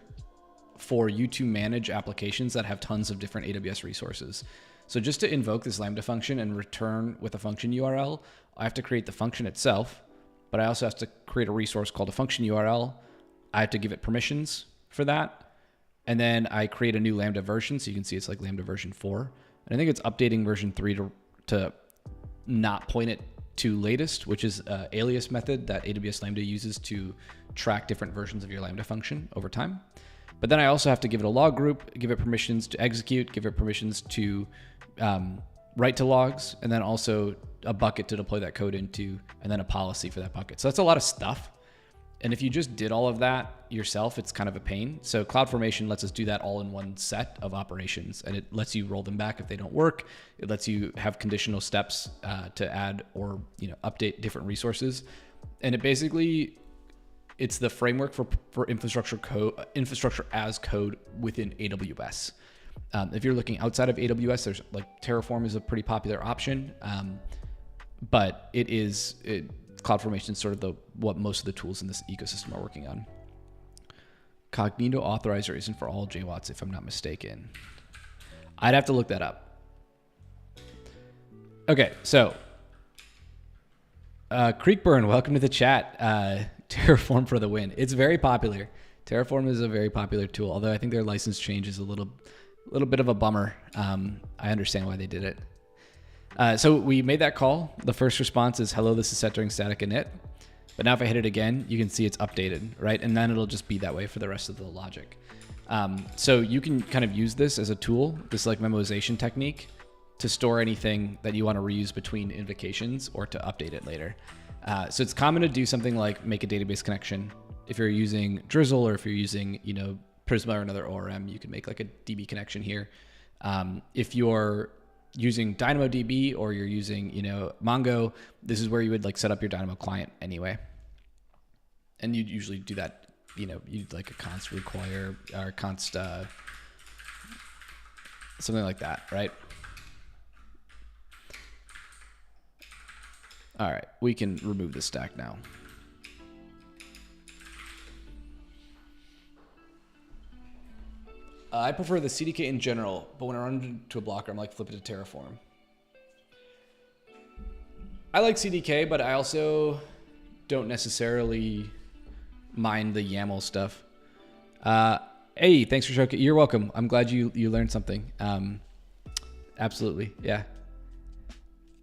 for you to manage applications that have tons of different AWS resources. So just to invoke this Lambda function and return with a function URL, I have to create the function itself, but I also have to create a resource called a function URL. I have to give it permissions for that. And then I create a new Lambda version. So you can see it's like Lambda version 4. And I think it's updating version 3 to not point it to latest, which is an alias method that AWS Lambda uses to track different versions of your Lambda function over time. But then I also have to give it a log group, give it permissions to execute, give it permissions to write to logs, and then also a bucket to deploy that code into, and then a policy for that bucket. So that's a lot of stuff. And if you just did all of that yourself, it's kind of a pain. So CloudFormation lets us do that all in one set of operations, and it lets you roll them back if they don't work. It lets you have conditional steps to add or update different resources. And it basically, it's the framework for infrastructure as code within AWS. If you're looking outside of AWS, there's like Terraform is a pretty popular option, but CloudFormation is sort of what most of the tools in this ecosystem are working on. Cognito authorizer isn't for all JWATs, if I'm not mistaken. I'd have to look that up. Okay, so Creekburn, welcome to the chat. Terraform for the win. It's very popular. Terraform is a very popular tool, although I think their license change is a little bit of a bummer. I understand why they did it. So we made that call. The first response is, hello, this is set during static init. But now if I hit it again, you can see it's updated, right? And then it'll just be that way for the rest of the logic. So you can kind of use this as a tool, this like memoization technique, to store anything that you want to reuse between invocations or to update it later. So it's common to do something like make a database connection. If you're using Drizzle or if you're using, Prisma or another ORM, you can make like a DB connection here. If you're using DynamoDB or you're using, Mongo, this is where you would like set up your Dynamo client anyway. And you'd usually do that, you'd like a const require or const, something like that, right? All right, we can remove the stack now. I prefer the CDK in general, but when I run into a blocker, I'm like, flip it to Terraform. I like CDK, but I also don't necessarily mind the YAML stuff. Hey, thanks for showing. You're welcome. I'm glad you learned something. Absolutely, yeah.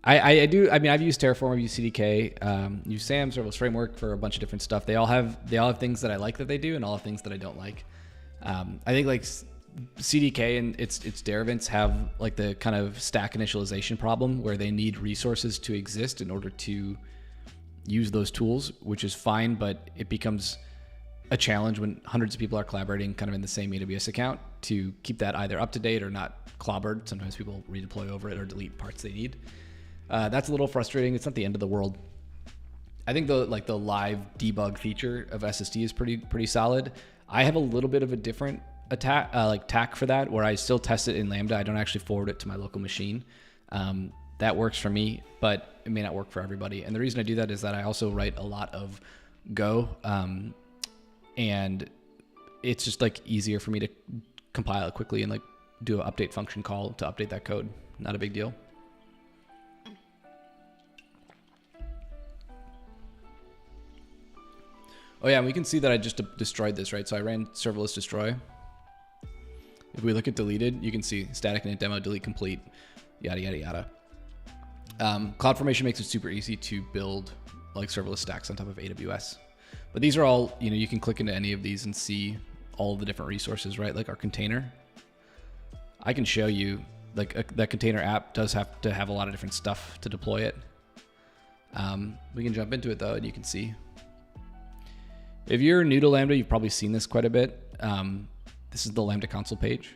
I do. I mean, I've used Terraform, I've used CDK, used SAM, Serverless Framework for a bunch of different stuff. They all have things that I like that they do, and all have things that I don't like. I think like CDK and its derivatives have like the kind of stack initialization problem where they need resources to exist in order to use those tools, which is fine, but it becomes a challenge when hundreds of people are collaborating kind of in the same AWS account to keep that either up to date or not clobbered. Sometimes people redeploy over it or delete parts they need. That's a little frustrating. It's not the end of the world. I think the live debug feature of SSD is pretty solid. I have a little bit of a different tack for that, where I still test it in Lambda. I don't actually forward it to my local machine. That works for me, but it may not work for everybody. And the reason I do that is that I also write a lot of Go, and it's just like easier for me to compile it quickly and like do an update function call to update that code. Not a big deal. Oh yeah, and we can see that I just destroyed this, right? So I ran serverless destroy. If we look at deleted, you can see static init demo, delete complete, yada, yada, yada. CloudFormation makes it super easy to build like serverless stacks on top of AWS. But these are all, you can click into any of these and see all of the different resources, right? Like our container. I can show you, like that container app does have to have a lot of different stuff to deploy it. We can jump into it though, and you can see. If you're new to Lambda, you've probably seen this quite a bit. This is the Lambda console page.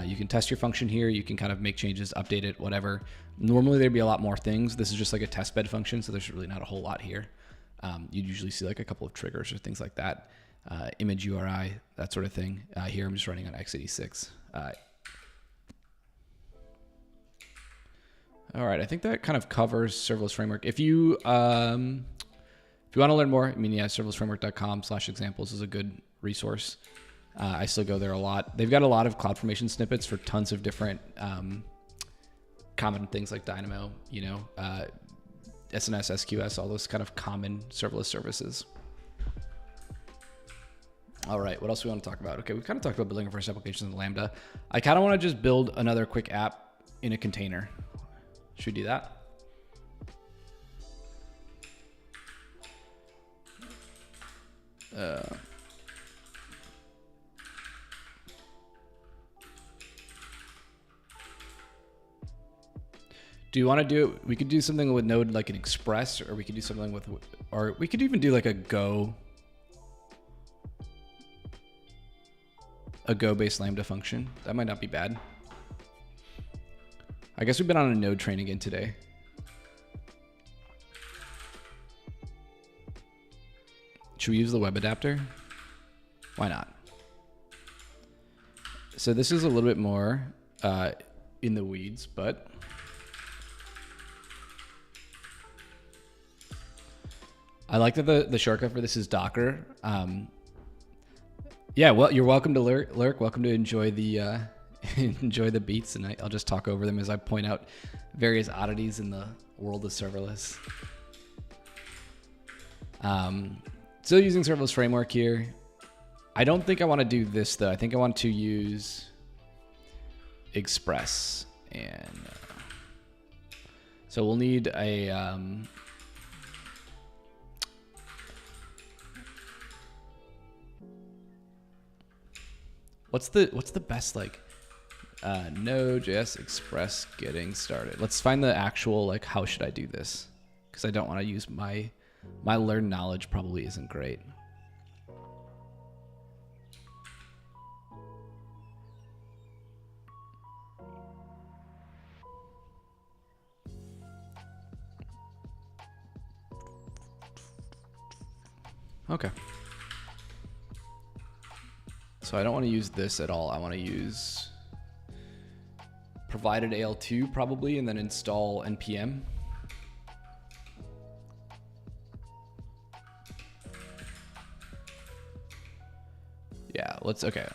You can test your function here. You can kind of make changes, update it, whatever. Normally there'd be a lot more things. This is just like a test bed function, so there's really not a whole lot here. You'd usually see like a couple of triggers or things like that. Image URI, that sort of thing. Here I'm just running on x86. All right, I think that kind of covers serverless framework. If you want to learn more, serverlessframework.com/examples is a good resource. I still go there a lot. They've got a lot of CloudFormation snippets for tons of different common things like Dynamo, SNS, SQS, all those kind of common serverless services. All right, what else do we want to talk about? Okay, we've kind of talked about building our first applications in Lambda. I kind of want to just build another quick app in a container. Should we do that? Do you want to do it? We could do something with Node like an Express, or we could do something with, or we could even do like a Go-based Lambda function. That might not be bad. I guess we've been on a Node train again today. Should we use the web adapter? Why not? So this is a little bit more in the weeds, but I like that the shortcut for this is Docker. Yeah, well, you're welcome to lurk. Welcome to enjoy the enjoy the beats, and I'll just talk over them as I point out various oddities in the world of serverless. Still using serverless framework here. I don't think I want to do this though. I think I want to use Express, and so we'll need a what's the best like Node.js Express getting started. Let's find the actual like how should I do this, because I don't want to use my learned knowledge probably isn't great. Okay. So I don't want to use this at all. I want to use provided AL2 probably, and then install npm. Yeah, okay.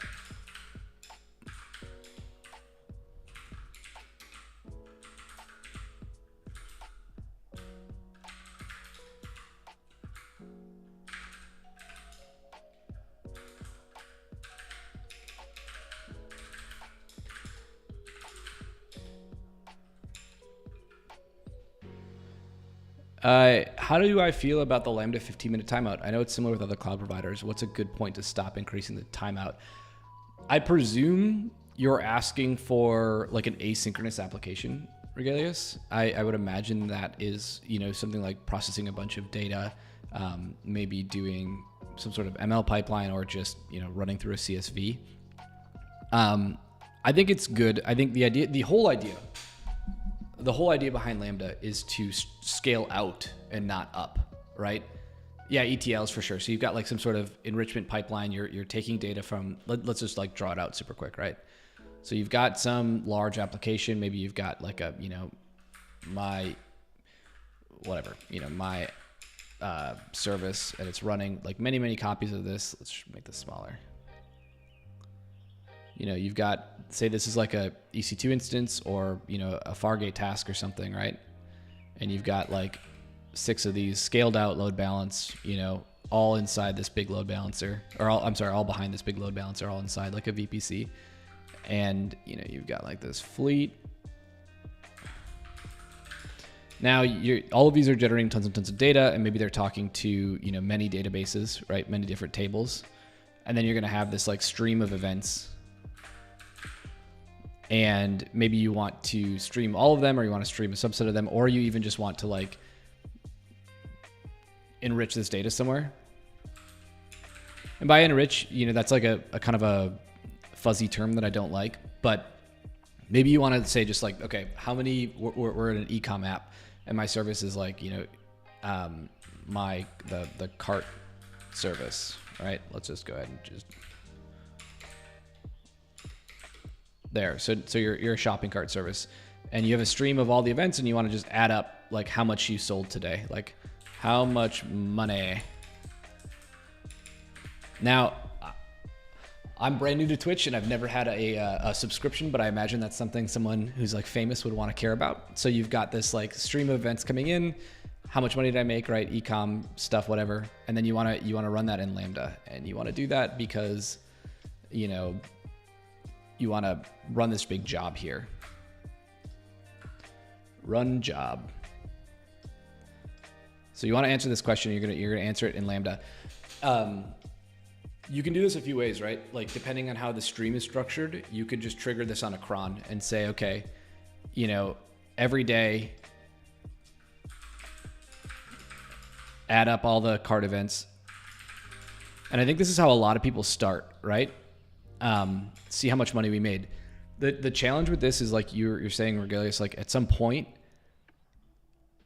How do I feel about the Lambda 15-minute timeout? I know it's similar with other cloud providers. What's a good point to stop increasing the timeout? I presume you're asking for like an asynchronous application, Regalius. I would imagine that is, something like processing a bunch of data, maybe doing some sort of ML pipeline or just, running through a CSV. I think it's good. I think the whole idea behind Lambda is to scale out and not up, right? Yeah, ETLs for sure. So you've got like some sort of enrichment pipeline. You're taking data from, let's just like draw it out super quick, right? So you've got some large application. Maybe you've got like a, my service, and it's running like many copies of this. Let's make this smaller. You've got, say this is like a EC2 instance or, a Fargate task or something, right? And you've got like 6 of these scaled out load balance, all inside this big load balancer, or all behind this big load balancer, all inside like a VPC. And, you've got like this fleet. Now all of these are generating tons and tons of data, and maybe they're talking to, many databases, right? Many different tables. And then you're going to have this like stream of events. And maybe you want to stream all of them, or you want to stream a subset of them, or you even just want to like enrich this data somewhere. And by enrich, that's like a kind of a fuzzy term that I don't like, but maybe you want to say just like, okay, how many, we're in an e-com app, and my service is like, the cart service, right? Let's just go ahead and just there. So you're a shopping cart service, and you have a stream of all the events, and you want to just add up like how much you sold today, like how much money. Now, I'm brand new to Twitch, and I've never had a subscription, but I imagine that's something someone who's like famous would want to care about. So you've got this like stream of events coming in. How much money did I make, right? Ecom stuff, whatever. And then you want to run that in Lambda, and you want to do that because, you want to run this big job here. Run job. So you want to answer this question. You're gonna answer it in Lambda. You can do this a few ways, right? Like depending on how the stream is structured, you could just trigger this on a cron and say, okay, every day, add up all the cart events. And I think this is how a lot of people start, right? See how much money we made. The challenge with this is like you're saying, Regalius, like at some point,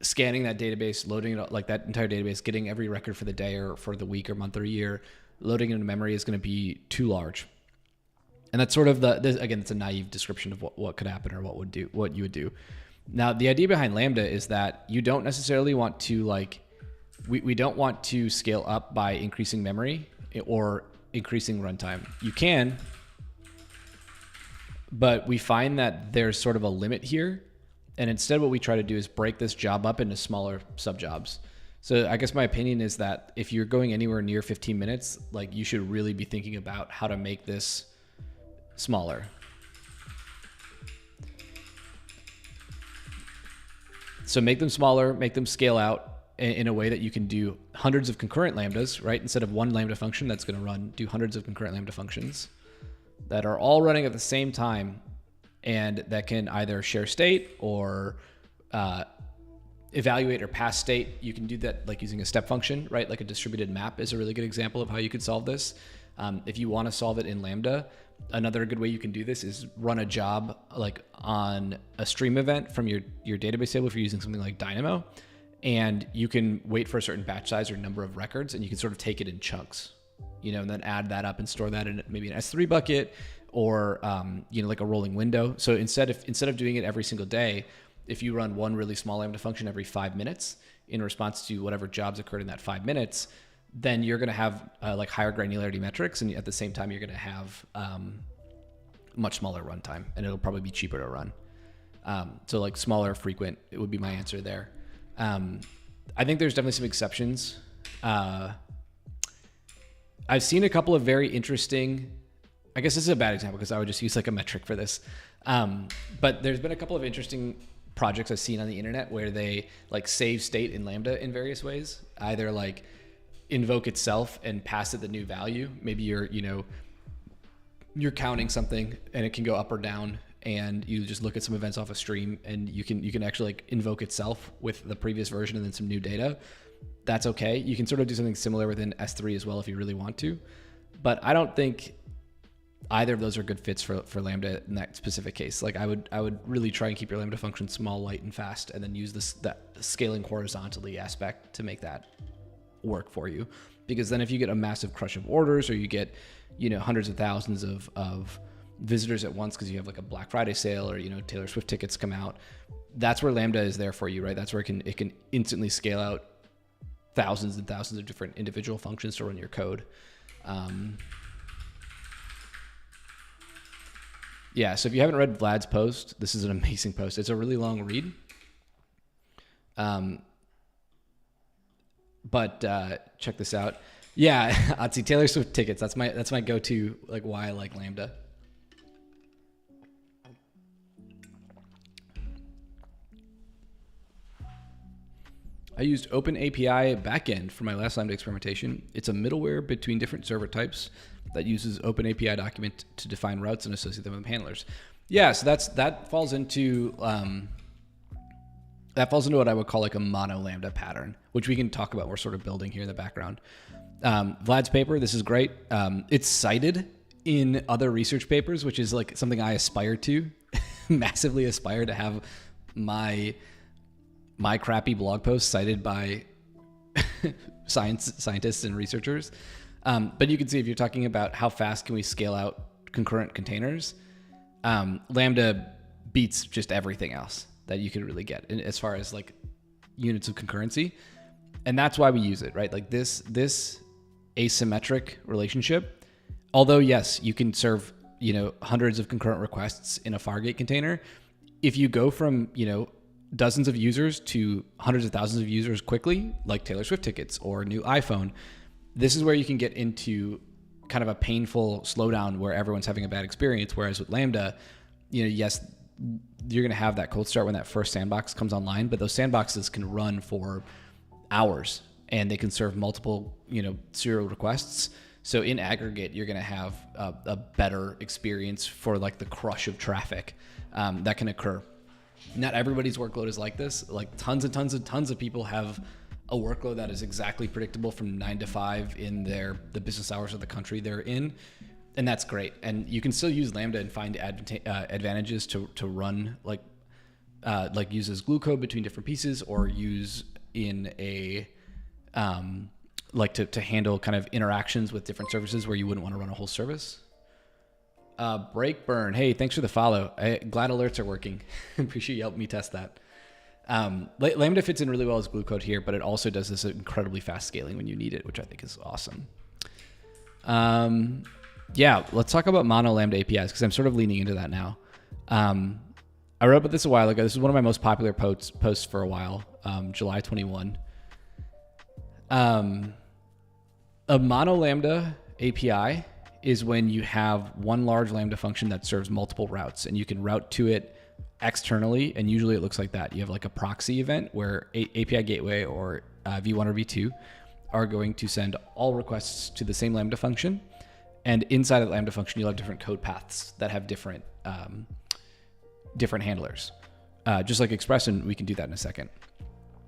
scanning that database, loading it, like that entire database, getting every record for the day or for the week or month or year, loading it into memory is going to be too large. And that's sort of again, it's a naive description of what could happen or what you would do. Now, the idea behind Lambda is that you don't necessarily want to like, we don't want to scale up by increasing memory or increasing runtime. You can, but we find that there's sort of a limit here. And instead what we try to do is break this job up into smaller subjobs. So I guess my opinion is that if you're going anywhere near 15 minutes, like you should really be thinking about how to make this smaller. So make them smaller, make them scale out in a way that you can do hundreds of concurrent Lambdas, right? Instead of one Lambda function that's going to do hundreds of concurrent Lambda functions that are all running at the same time, and that can either share state or evaluate or pass state. You can do that like using a step function, right? Like a distributed map is a really good example of how you could solve this. If you want to solve it in Lambda, another good way you can do this is run a job like on a stream event from your database table if you're using something like Dynamo. And you can wait for a certain batch size or number of records, and you can sort of take it in chunks, and then add that up and store that in maybe an S3 bucket or, like a rolling window. So instead of doing it every single day, if you run one really small Lambda function every 5 minutes in response to whatever jobs occurred in that 5 minutes, then you're going to have like higher granularity metrics. And at the same time, you're going to have much smaller runtime, and it'll probably be cheaper to run. So like smaller, frequent, it would be my answer there. I think there's definitely some exceptions. I've seen a couple of very interesting, I guess this is a bad example because I would just use like a metric for this. But there's been a couple of interesting projects I've seen on the internet where they like save state in Lambda in various ways, either like invoke itself and pass it the new value. Maybe you're counting something and it can go up or down, and you just look at some events off a stream, and you can actually like invoke itself with the previous version and then some new data. that's okay. You can sort of do something similar within S3 as well if you really want to. But I don't think either of those are good fits for Lambda in that specific case. Like I would really try and keep your Lambda function small, light, and fast, and then use that scaling horizontally aspect to make that work for you. Because then if you get a massive crush of orders, or you get, hundreds of thousands of visitors at once because you have like a Black Friday sale, or Taylor Swift tickets come out, that's where Lambda is there for you, right? That's where it can instantly scale out thousands and thousands of different individual functions to run your code. Yeah, so if you haven't read Vlad's post, this is an amazing post. It's a really long read. But check this out. Yeah, I'd see Taylor Swift tickets. That's my go-to, like, why I like Lambda. I used OpenAPI backend for my last Lambda experimentation. It's a middleware between different server types that uses OpenAPI document to define routes and associate them with handlers. Yeah, so that falls into what I would call like a mono Lambda pattern, which we can talk about. We're sort of building here in the background. Vlad's paper, this is great. It's cited in other research papers, which is like something I aspire to, massively aspire to have my crappy blog post cited by scientists and researchers. But you can see if you're talking about how fast can we scale out concurrent containers, Lambda beats just everything else that you could really get as far as like units of concurrency. And that's why we use it, right? Like this asymmetric relationship, although yes, you can serve, hundreds of concurrent requests in a Fargate container. If you go from, dozens of users to hundreds of thousands of users quickly, like Taylor Swift tickets or new iPhone, this is where you can get into kind of a painful slowdown where everyone's having a bad experience. Whereas with Lambda, yes, you're going to have that cold start when that first sandbox comes online, but those sandboxes can run for hours and they can serve multiple, serial requests. So in aggregate, you're going to have a better experience for like the crush of traffic that can occur. Not everybody's workload is like this. Like tons of people have a workload that is exactly predictable from 9 to 5 in the business hours of the country they're in. And that's great. And you can still use Lambda and find advantages to run like use as glue code between different pieces, or use in a, to handle kind of interactions with different services where you wouldn't want to run a whole service. Breakburn, hey, thanks for the follow. Glad alerts are working. Appreciate you helping me test that. Lambda fits in really well as glue code here, but it also does this incredibly fast scaling when you need it, which I think is awesome. Yeah, let's talk about mono Lambda APIs because I'm sort of leaning into that now. I wrote about this a while ago. This is one of my most popular posts for a while, July 21. A mono Lambda API is when you have one large Lambda function that serves multiple routes, and you can route to it externally, and usually it looks like that. You have like a proxy event where API gateway or V1 or V2 are going to send all requests to the same Lambda function, and inside of the Lambda function you'll have different code paths that have different handlers, just like Express, and we can do that in a second.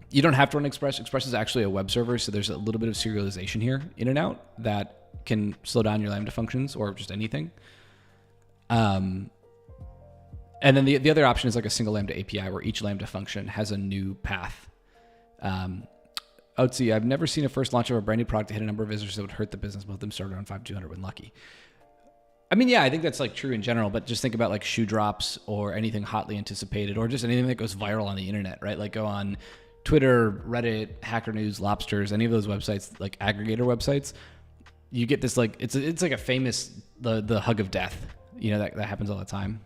You don't have to run Express. Express is actually a web server, so there's a little bit of serialization here in and out that can slow down your Lambda functions or just anything. And then the other option is like a single Lambda API where each Lambda function has a new path. Otzi, I've never seen a first launch of a brand new product that hit a number of visitors that would hurt the business. Most of them started around 5,200 when lucky. I mean, yeah, I think that's like true in general, but just think about like shoe drops or anything hotly anticipated, or just anything that goes viral on the internet, right? Like go on Twitter, Reddit, Hacker News, Lobsters, any of those websites, like aggregator websites. You get this like it's like a famous the hug of death, that happens all the time.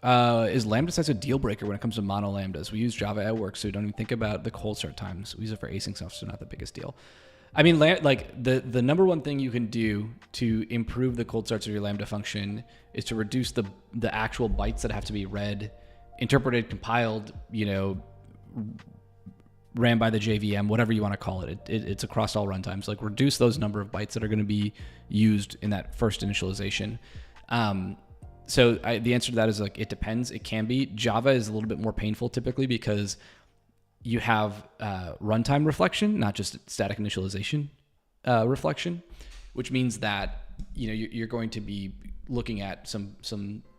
Is Lambda size a deal breaker when it comes to mono Lambdas? We use Java at work, so we don't even think about the cold start times. We use it for async stuff, so not the biggest deal. I mean, like the number one thing you can do to improve the cold starts of your Lambda function is to reduce the actual bytes that have to be read, interpreted, compiled, ran by the JVM, whatever you want to call it. It's across all runtimes. Like reduce those number of bytes that are going to be used in that first initialization. So the answer to that is like, it depends. It can be. Java is a little bit more painful typically because you have runtime reflection, not just static initialization reflection, which means that you're going to be looking at some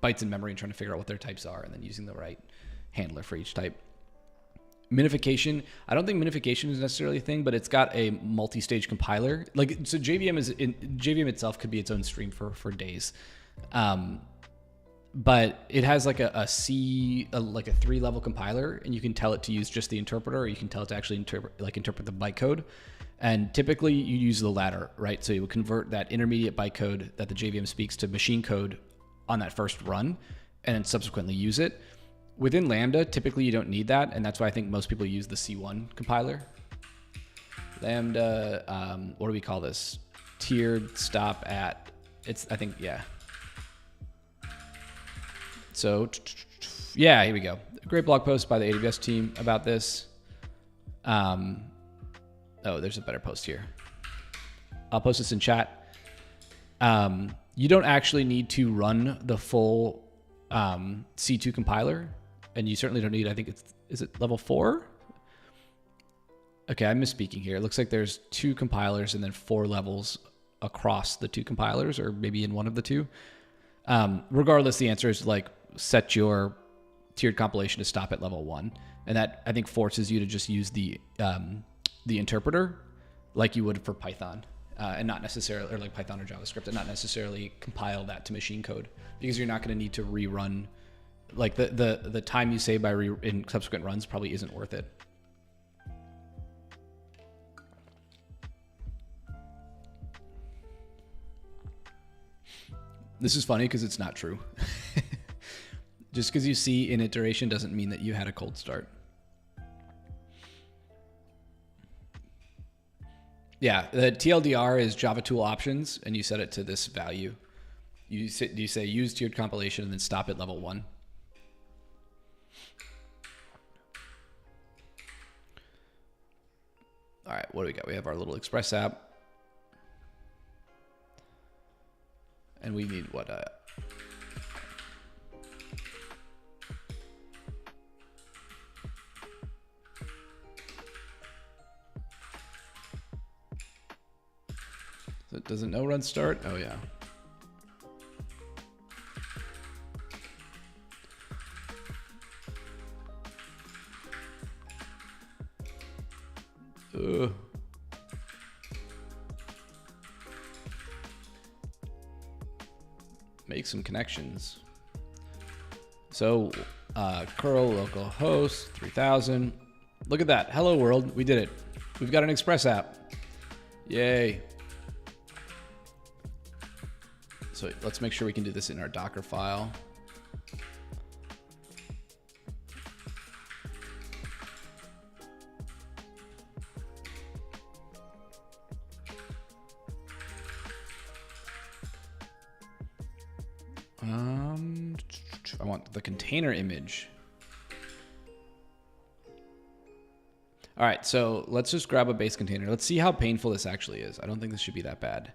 bytes in memory and trying to figure out what their types are, and then using the right handler for each type. Minification, I don't think minification is necessarily a thing, but it's got a multi-stage compiler. So JVM itself could be its own stream for days. But it has like a 3-level compiler, and you can tell it to use just the interpreter, or you can tell it to actually interpret the bytecode. And typically you use the latter, right? So you would convert that intermediate bytecode that the JVM speaks to machine code on that first run, and then subsequently use it. Within Lambda, typically you don't need that, and that's why I think most people use the C1 compiler. Lambda, what do we call this? Tiered stop at, yeah. So, yeah, here we go. Great blog post by the AWS team about this. Oh, there's a better post here. I'll post this in chat. You don't actually need to run the full C2 compiler, and you certainly don't need, I think is it level 4? Okay, I'm misspeaking here. It looks like there's 2 compilers and then 4 levels across the 2 compilers, or maybe in one of the 2. Regardless, the answer is set your tiered compilation to stop at level 1. And that, I think, forces you to just use the interpreter like you would for Python, and not necessarily, or like Python or JavaScript, and not necessarily compile that to machine code, because you're not going to need to rerun. The time you save in subsequent runs probably isn't worth it. This is funny because it's not true. Just because you see an iteration doesn't mean that you had a cold start. Yeah, the TLDR is Java tool options, and you set it to this value. You say use tiered compilation and then stop at level 1. All right, what do we got? We have our little Express app. And we need what? So it doesn't no run start? Oh, yeah. Ugh. Make some connections. So curl localhost 3000. Look at that. Hello world. We did it. We've got an Express app. Yay. So let's make sure we can do this in our Docker file. I want the container image. All right, so let's just grab a base container. Let's see how painful this actually is. I don't think this should be that bad.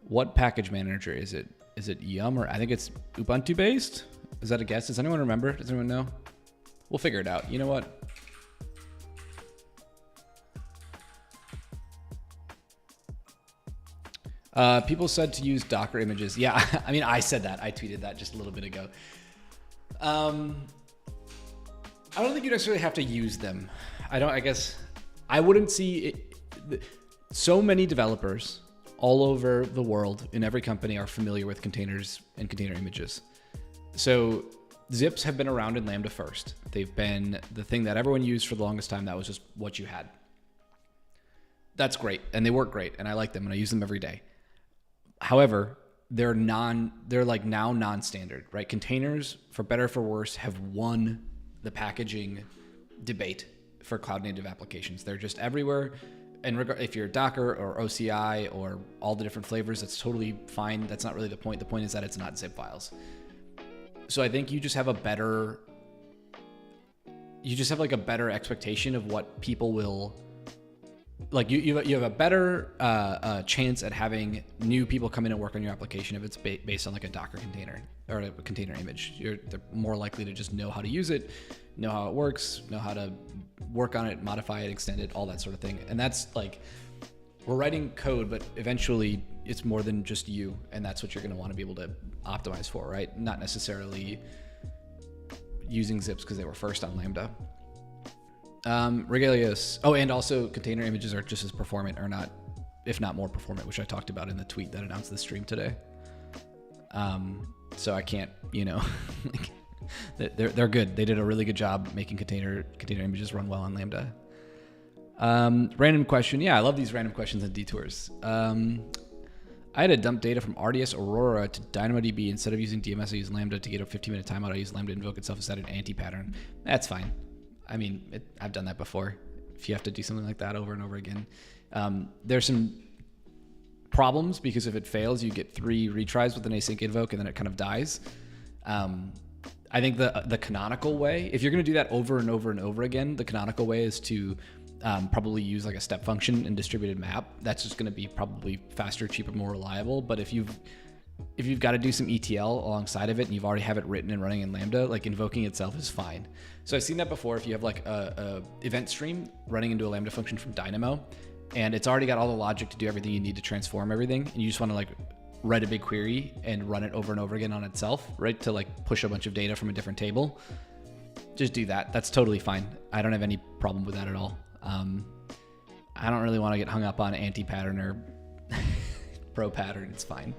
What package manager is it? Is it Yum, or I think it's Ubuntu based? Is that a guess? Does anyone remember? Does anyone know? We'll figure it out. You know what? People said to use Docker images. Yeah, I mean, I said that. I tweeted that just a little bit ago. I don't think you necessarily have to use them. I guess I wouldn't see it. So many developers all over the world in every company are familiar with containers and container images. So zips have been around in Lambda first. They've been the thing that everyone used for the longest time. That was just what you had. That's great. And they work great. And I like them and I use them every day. However, they're like now non-standard, right? Containers, for better or for worse, have won the packaging debate for cloud native applications. They're just everywhere. And if you're Docker or OCI or all the different flavors, that's totally fine. That's not really the point. The point is that it's not zip files. So I think you just have a better expectation of what people will like. You have a better chance at having new people come in and work on your application if it's based on like a Docker container or a container image. They're more likely to just know how to use it know how it works, know how to work on it, modify it, extend it, all that sort of thing. And that's like, we're writing code, but eventually it's more than just you. And that's what you're going to want to be able to optimize for, right? Not necessarily using zips because they were first on Lambda. Regalius. Oh, and also container images are just as performant, or not, if not more performant, which I talked about in the tweet that announced the stream today. So I can't, like, they're good. They did a really good job making container images run well on Lambda. Random question. Yeah, I love these random questions and detours. I had to dump data from RDS Aurora to DynamoDB. Instead of using DMS, I use Lambda to get a 15-minute timeout. I use Lambda to invoke itself. Is that an anti-pattern? That's fine. I mean, I've done that before. If you have to do something like that over and over again. There's some problems because if it fails, you get 3 retries with an async invoke and then it kind of dies. I think the canonical way, if you're going to do that over and over and over again, the canonical way is to probably use like a step function and distributed map. That's just going to be probably faster, cheaper, more reliable. But if you've got to do some ETL alongside of it and you've already have it written and running in Lambda, like invoking itself is fine. So I've seen that before. If you have like a event stream running into a Lambda function from Dynamo, and it's already got all the logic to do everything you need to transform everything, and you just want to like write a big query and run it over and over again on itself, right? To like push a bunch of data from a different table. Just do that. That's totally fine. I don't have any problem with that at all. I don't really want to get hung up on anti-pattern or pro-pattern. It's fine.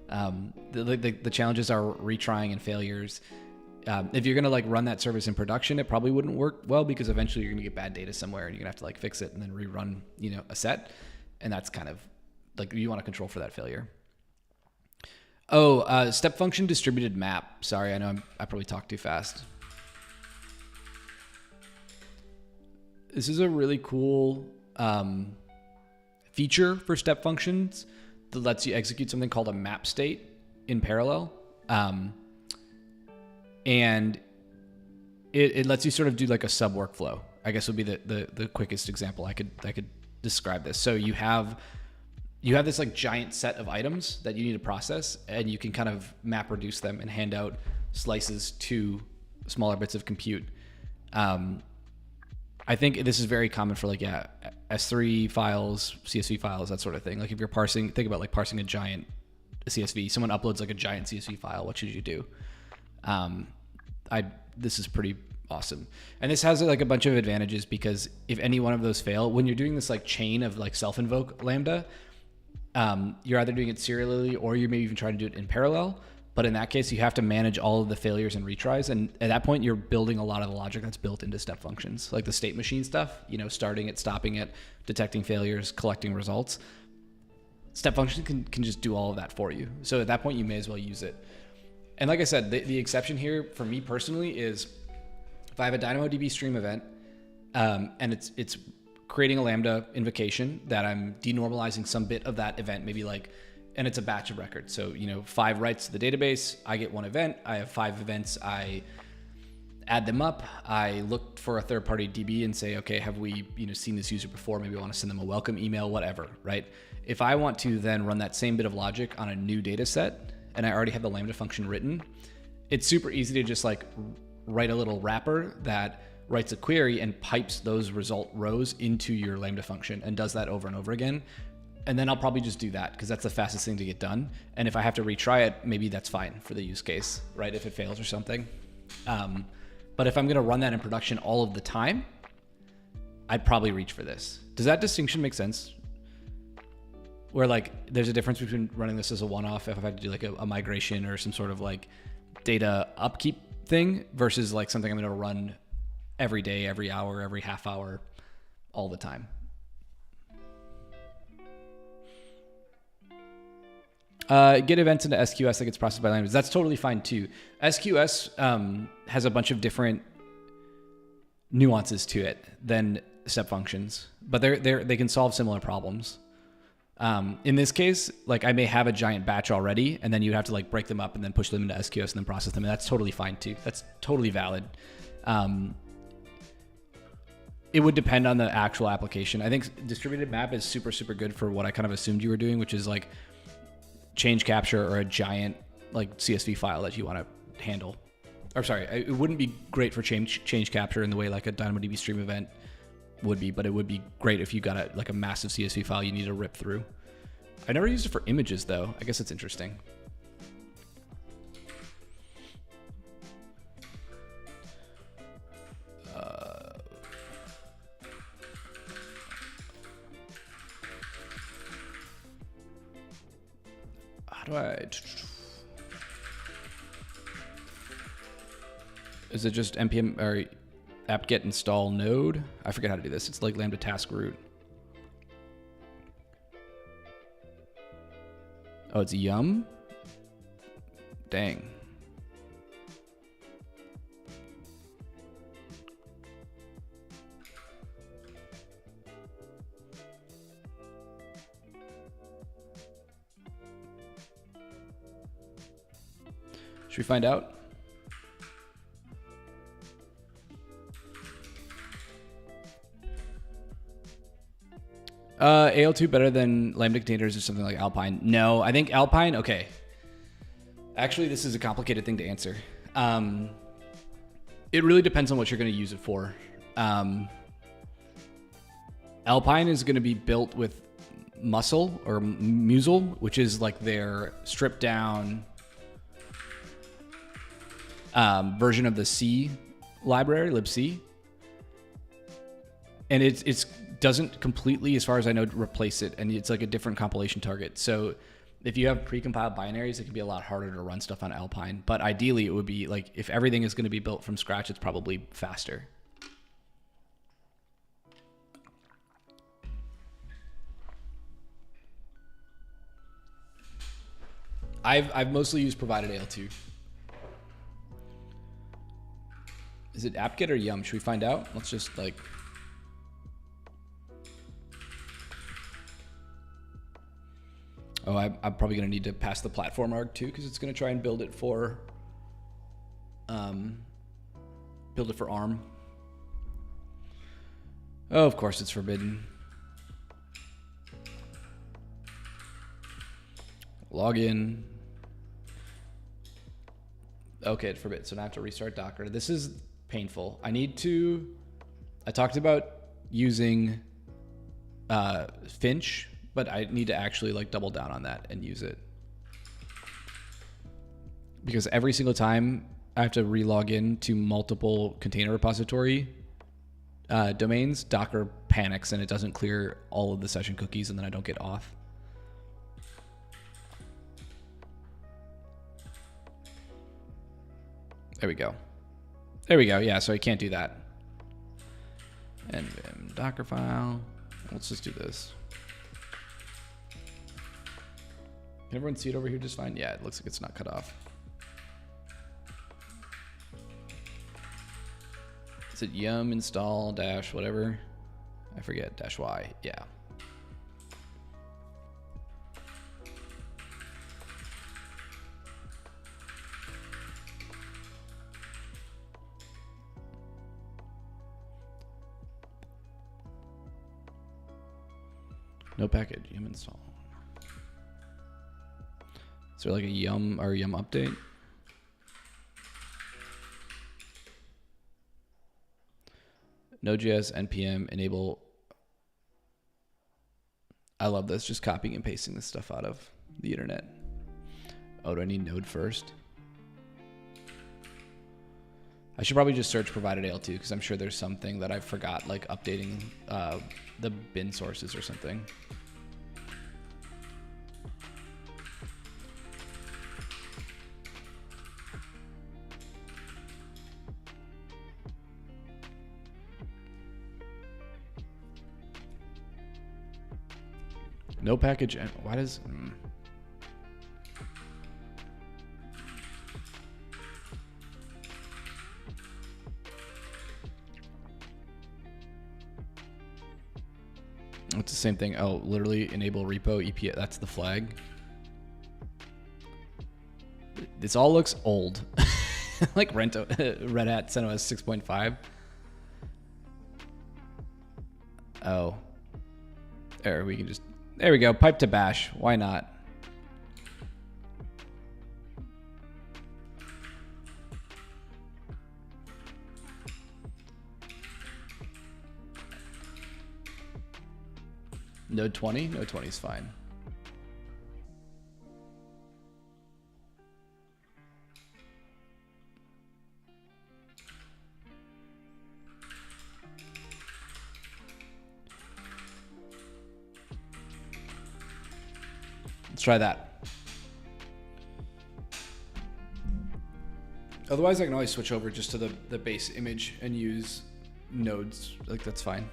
The challenges are retrying and failures. If you're going to like run that service in production, it probably wouldn't work well because eventually you're going to get bad data somewhere and you're going to have to like fix it and then rerun, a set. And that's kind of like, you want to control for that failure. Oh, step function distributed map. Sorry, I know I probably talked too fast. This is a really cool feature for step functions that lets you execute something called a map state in parallel. And it lets you sort of do like a sub workflow, I guess would be the quickest example I could describe this. So you have this like giant set of items that you need to process, and you can kind of map reduce them and hand out slices to smaller bits of compute. I think this is very common for like, S3 files, CSV files, that sort of thing. Like if you're think about like parsing a giant CSV, someone uploads like a giant CSV file, what should you do? This is pretty awesome. And this has like a bunch of advantages because if any one of those fail, when you're doing this like chain of like self-invoke Lambda, you're either doing it serially or you're maybe even trying to do it in parallel. But in that case, you have to manage all of the failures and retries. And at that point, you're building a lot of the logic that's built into step functions, like the state machine stuff, starting it, stopping it, detecting failures, collecting results. Step functions can just do all of that for you. So at that point, you may as well use it. And like I said, the exception here for me personally is if I have a DynamoDB stream event and it's creating a Lambda invocation that I'm denormalizing some bit of that event, maybe like, and it's a batch of records. So, 5 writes to the database, I get 1 event, I have 5 events, I add them up, I look for a third-party DB and say, okay, have we seen this user before? Maybe I want to send them a welcome email, whatever, right? If I want to then run that same bit of logic on a new data set, and I already have the Lambda function written, it's super easy to just like write a little wrapper that writes a query and pipes those result rows into your Lambda function and does that over and over again. And then I'll probably just do that because that's the fastest thing to get done. And if I have to retry it, maybe that's fine for the use case, right? If it fails or something. But if I'm going to run that in production all of the time, I'd probably reach for this. Does that distinction make sense? Where like there's a difference between running this as a one-off if I had to do like a migration or some sort of like data upkeep thing versus like something I'm going to run every day, every hour, every half hour, all the time. Get events into SQS that gets processed by Lambdas. That's totally fine too. SQS has a bunch of different nuances to it than step functions, but they can solve similar problems. In this case, like I may have a giant batch already, and then you'd have to like break them up and then push them into SQS and then process them, and that's totally fine too. That's totally valid. It would depend on the actual application. I think distributed map is super, super good for what I kind of assumed you were doing, which is like change capture or a giant like CSV file that you want to handle. or sorry, it wouldn't be great for change capture in the way like a DynamoDB stream event would be, but it would be great if you got like a massive CSV file you need to rip through. I never used it for images though. I guess it's interesting. How do I? Is it just npm or apt-get install node? I forget how to do this. It's like lambda task root. Oh, it's yum? Dang. Should we find out? AL2 better than Lambda containers or something like Alpine? No, I think Alpine, okay. Actually, this is a complicated thing to answer. It really depends on what you're going to use it for. Alpine is going to be built with Muscle or Musel, which is like their stripped down version of the C library, libc. And it's doesn't completely, as far as I know, replace it, and it's like a different compilation target. So if you have precompiled binaries, it can be a lot harder to run stuff on Alpine. But ideally, it would be like if everything is going to be built from scratch, it's probably faster. I've mostly used provided AL2. Is it apt-get or yum? Should we find out? Let's just like. Oh, I'm probably going to need to pass the platform arg too, because it's going to try and build it for ARM. Oh, of course it's forbidden. Login. Okay, it's forbidden. So now I have to restart Docker. This is painful. I talked about using Finch, but I need to actually like double down on that and use it. Because every single time I have to relog in to multiple container repository domains, Docker panics and it doesn't clear all of the session cookies, and then I don't get auth. There we go. There we go. Yeah, so I can't do that. And Docker file. Let's just do this. Can everyone see it over here just fine? Yeah, it looks like it's not cut off. Is it yum install dash whatever? I forget, dash y. Yeah. No package, yum install. Is there like a yum or yum update? Node.js npm enable. I love this, just copying and pasting this stuff out of the internet. Oh, do I need Node first? I should probably just search provided AL2 because I'm sure there's something that I forgot, like updating the bin sources or something. No package. Why does? It's the same thing. Oh, literally enable repo EPA. That's the flag. This all looks old. Like Red Hat CentOS 6.5. Oh. There, we can just. There we go. Pipe to bash. Why not? Node 20? Node 20 is fine. Let's try that. Otherwise, I can always switch over just to the base image and use nodes. Like, that's fine.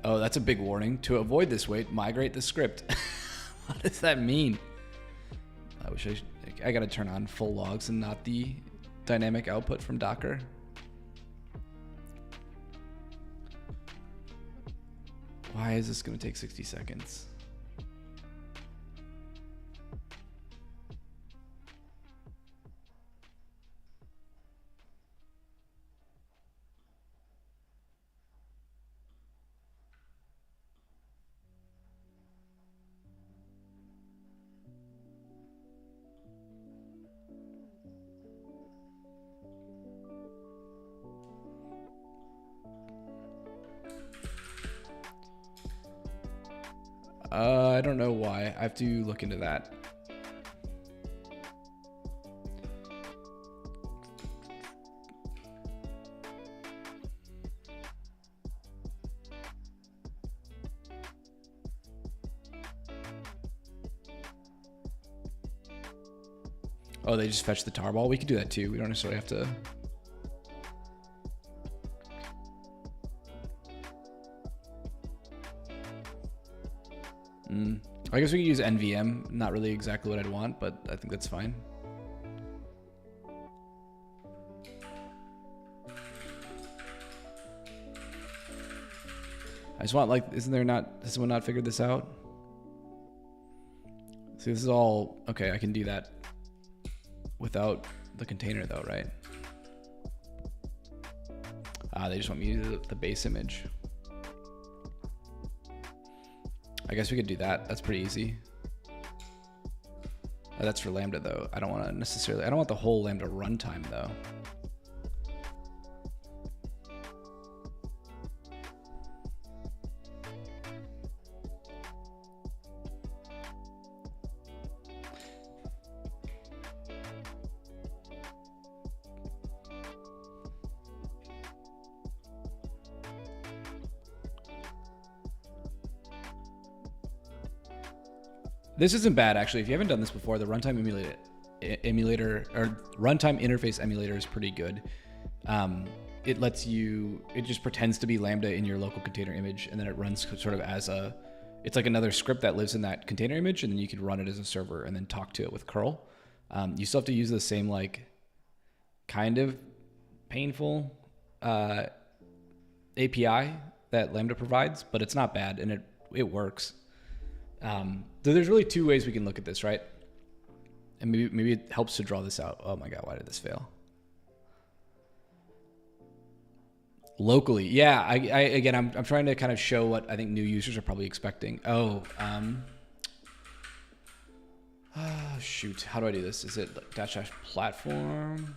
Oh, that's a big warning. To avoid this wait, migrate the script. What does that mean? I wish I got to turn on full logs and not the dynamic output from Docker. Why is this going to take 60 seconds? I don't know why. I have to look into that. Oh, they just fetch the tarball? We could do that too. We don't necessarily have to. I guess we could use NVM. Not really exactly what I'd want, but I think that's fine. I just want, like, has someone not figured this out? See, this is all, okay, I can do that without the container though, right? They just want me to use the base image. I guess we could do that. That's pretty easy. That's for Lambda though. I don't want the whole Lambda runtime though. This isn't bad, actually. If you haven't done this before, the runtime emulator or runtime interface emulator is pretty good. It just pretends to be Lambda in your local container image, and then it runs sort of as it's like another script that lives in that container image, and then you can run it as a server and then talk to it with curl. You still have to use the same, like, kind of painful API that Lambda provides, but it's not bad, and it works. So there's really two ways we can look at this, right? And maybe it helps to draw this out. Oh my God, why did this fail? Locally, yeah. I'm trying to kind of show what I think new users are probably expecting. Shoot, how do I do this? Is it like -- platform?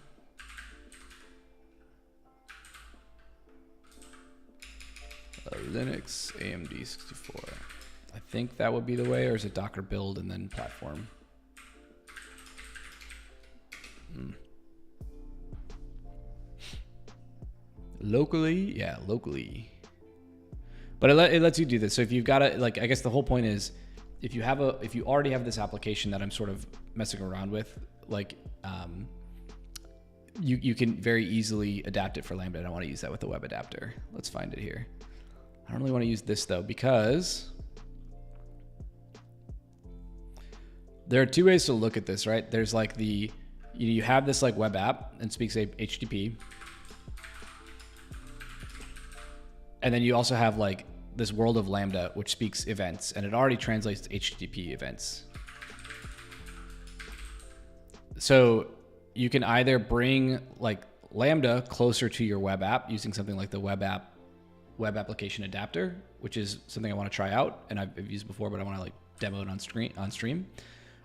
Linux AMD 64. I think that would be the way, or is it Docker build and then platform? Locally, yeah, locally. But it lets you do this. So if you've got I guess the whole point is, if you already have this application that I'm sort of messing around with, like, you can very easily adapt it for Lambda. I don't want to use that with the web adapter. Let's find it here. I don't really want to use this though, because there are two ways to look at this, right? There's like you have this like web app and speaks HTTP. And then you also have like this world of Lambda, which speaks events, and it already translates HTTP events. So you can either bring like Lambda closer to your web app using something like the web application adapter, which is something I want to try out and I've used before, but I want to like demo it on stream.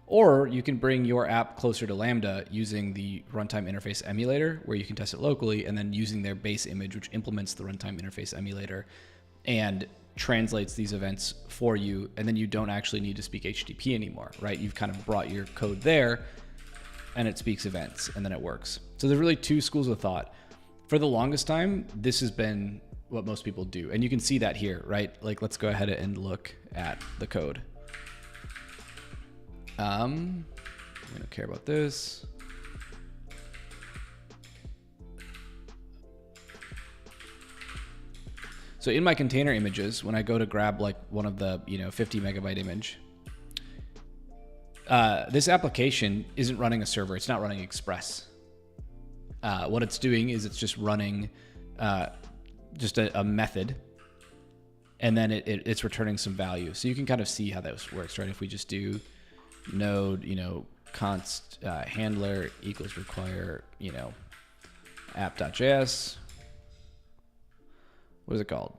Or you can bring your app closer to Lambda using the runtime interface emulator, where you can test it locally, and then using their base image, which implements the runtime interface emulator and translates these events for you. And then you don't actually need to speak HTTP anymore, right? You've kind of brought your code there and it speaks events and then it works. So there's really two schools of thought. For the longest time, this has been what most people do. And you can see that here, right? Like, let's go ahead and look at the code. We don't care about this. So in my container images, when I go to grab like one of the 50 megabyte image, this application isn't running a server. It's not running Express. What it's doing is it's just running just a method, and then it's returning some value. So you can kind of see how that works, right? If we just do node, const handler equals require, app.js. What is it called?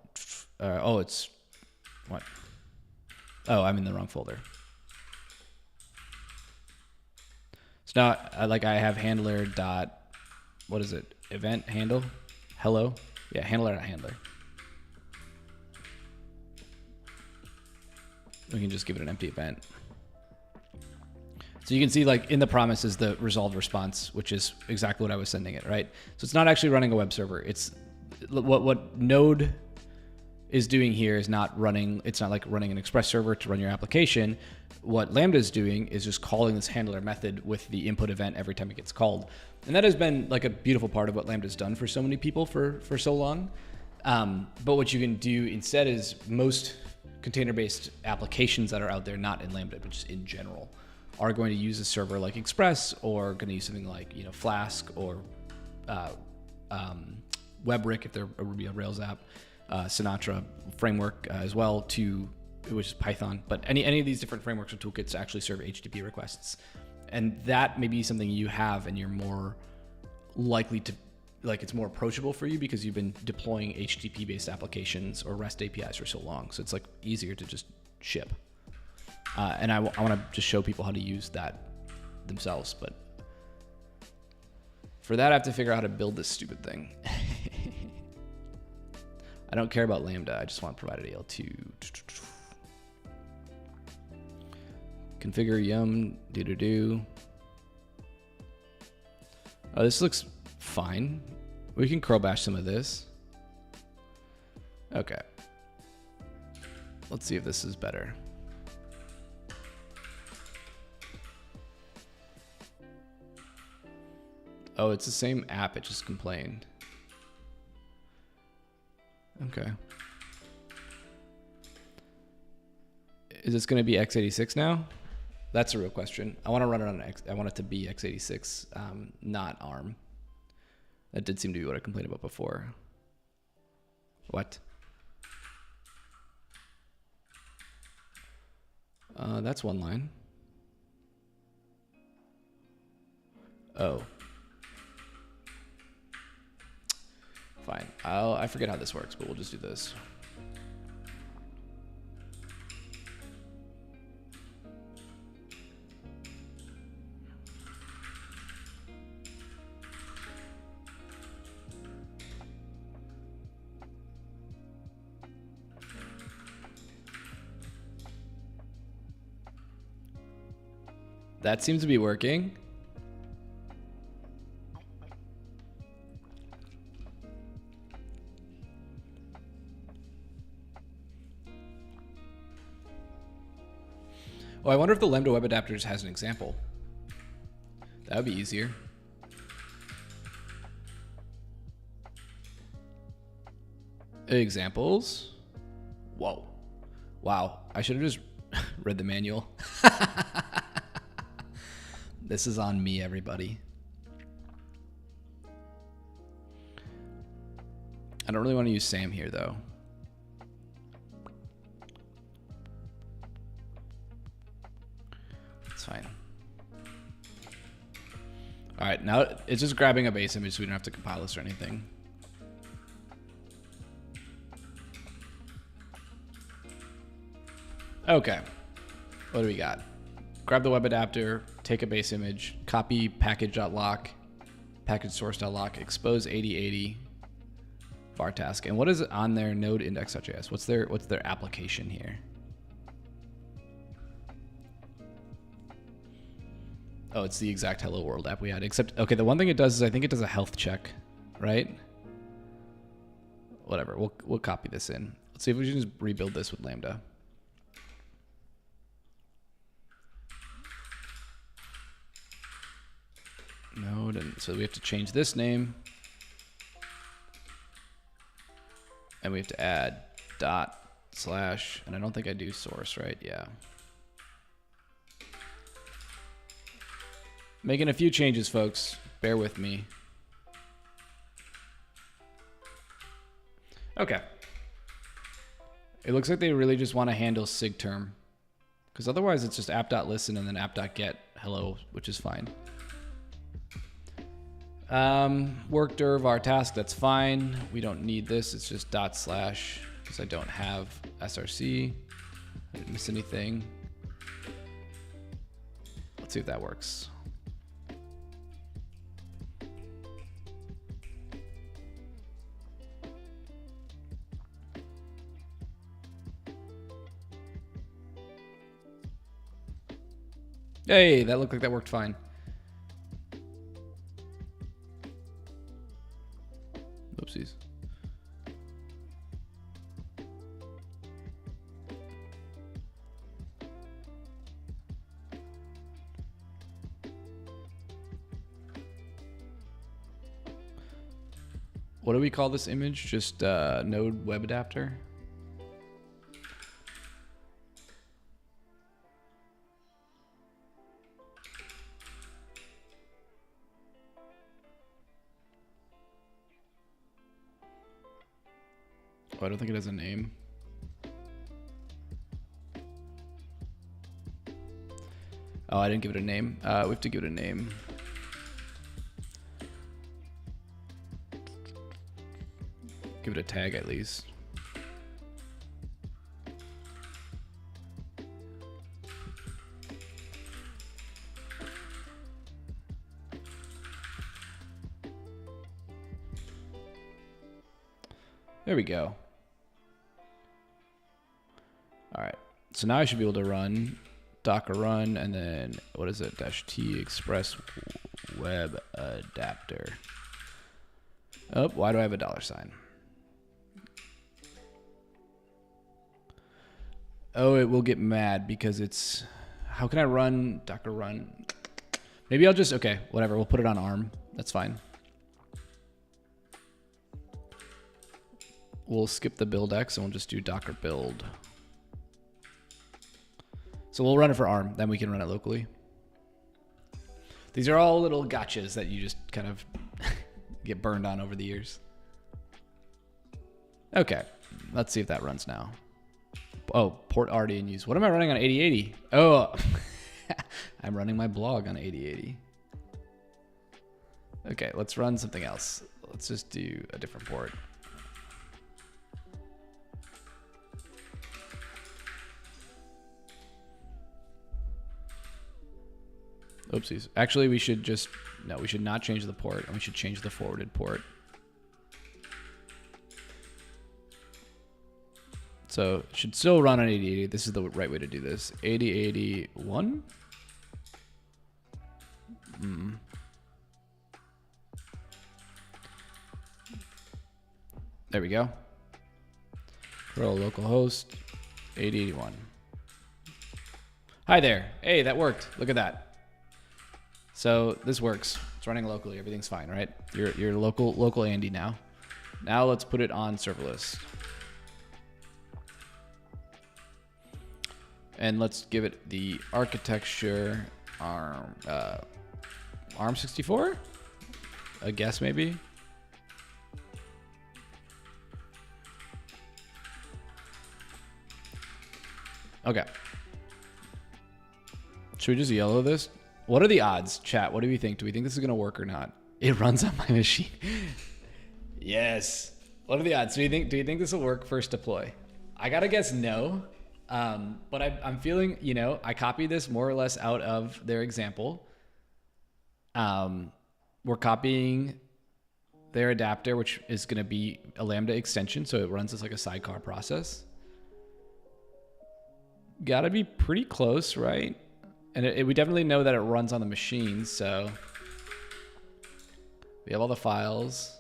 Oh, it's what? Oh, I'm in the wrong folder. So now I have handler dot, what is it? Event handle? Hello? Yeah, handler.handler. We can just give it an empty event. So you can see like in the promise is the resolved response, which is exactly what I was sending it, right? So it's not actually running a web server. It's what Node is doing here is not running. It's not like running an Express server to run your application. What Lambda is doing is just calling this handler method with the input event every time it gets called. And that has been like a beautiful part of what Lambda's done for so many people for so long. But what you can do instead is most container-based applications that are out there, not in Lambda, but just in general, are going to use a server like Express, or going to use something like Flask or WebRick if they're a Ruby on Rails app, Sinatra framework as well, which is Python. But any of these different frameworks or toolkits to actually serve HTTP requests, and that may be something you have, and you're more likely to it's more approachable for you because you've been deploying HTTP-based applications or REST APIs for so long. So it's like easier to just ship. And I want to just show people how to use that themselves. But for that, I have to figure out how to build this stupid thing. I don't care about Lambda. I just want to provide an AL2. Configure yum do. Oh, this looks fine. We can curl bash some of this. Okay. Let's see if this is better. Oh, it's the same app. It just complained. Okay. Is this going to be x86 now? That's a real question. I want to run it on I want it to be x86, not ARM. That did seem to be what I complained about before. What? That's one line. Oh. Fine. I forget how this works, but we'll just do this. That seems to be working. Oh, I wonder if the Lambda Web Adapters has an example. That would be easier. Examples. Whoa. Wow. I should have just read the manual. This is on me, everybody. I don't really want to use Sam here, though. It's fine. All right, now it's just grabbing a base image, so we don't have to compile this or anything. Okay. What do we got? grab the web adapter, take a base image, copy package.lock, package source.lock, expose 8080 var task. And what is on their node index.js? What's their application here? Oh, it's the exact hello world app we had, except, okay, the one thing it does is I think it does a health check, right? Whatever, we'll copy this in. Let's see if we can just rebuild this with Lambda. Node, and so we have to change this name. And we have to add dot slash, and I don't think I do source, right? Yeah. Making a few changes, folks. Bear with me. Okay. It looks like they really just want to handle sigterm, because otherwise it's just app.listen and then app.get hello, which is fine. Work dir var task, that's fine. We don't need this. It's just dot slash, because I don't have src. I didn't miss anything. Let's see if that works. Hey, that looked like that worked fine. Oopsies. What do we call this image? Just node web adapter? I don't think it has a name. Oh, I didn't give it a name. We have to give it a name. Give it a tag at least. There we go. All right, so now I should be able to run docker run, and then what is it? -t express web adapter. Oh, why do I have a $sign? Oh, it will get mad because it's, how can I run docker run? Maybe I'll just, okay, whatever. We'll put it on ARM. That's fine. We'll skip the build X and we'll just do docker build. So we'll run it for ARM, then we can run it locally. These are all little gotchas that you just kind of get burned on over the years. Okay, let's see if that runs now. Oh, port already in use. What am I running on 8080? Oh, I'm running my blog on 8080. Okay, let's run something else. Let's just do a different port. Oopsies. Actually, we should just, no, we should not change the port, and we should change the forwarded port. So it should still run on 8080. This is the right way to do this. 8081. There we go. Curl localhost 8081. Hi there. Hey, that worked. Look at that. So this works. It's running locally. Everything's fine, right? You're local Andy now. Now let's put it on serverless. And let's give it the architecture ARM 64? I guess maybe. Okay. Should we just yellow this? What are the odds, chat? What do we think? Do we think this is going to work or not? It runs on my machine. Yes. What are the odds? Do you think this will work first deploy? I got to guess no. But I'm feeling, you know, I copied this more or less out of their example. We're copying their adapter, which is going to be a Lambda extension. So it runs as like a sidecar process. Got to be pretty close, right? And we definitely know that it runs on the machine. So we have all the files.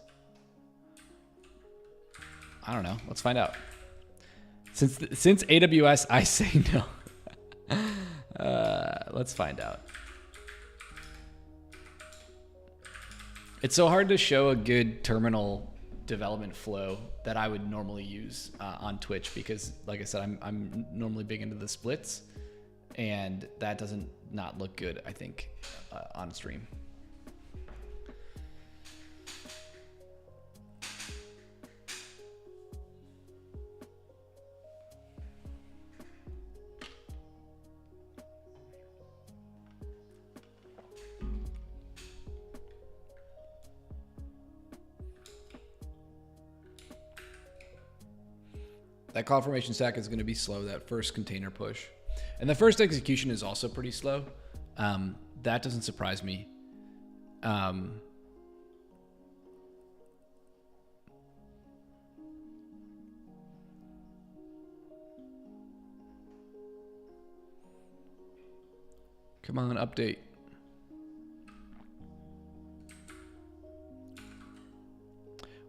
I don't know. Let's find out. Since AWS, I say no. Let's find out. It's so hard to show a good terminal development flow that I would normally use on Twitch because, like I said, I'm normally big into the splits, and that doesn't not look good, I think, on stream. That CloudFormation stack is going to be slow, that first container push. And the first execution is also pretty slow. That doesn't surprise me. Come on, update.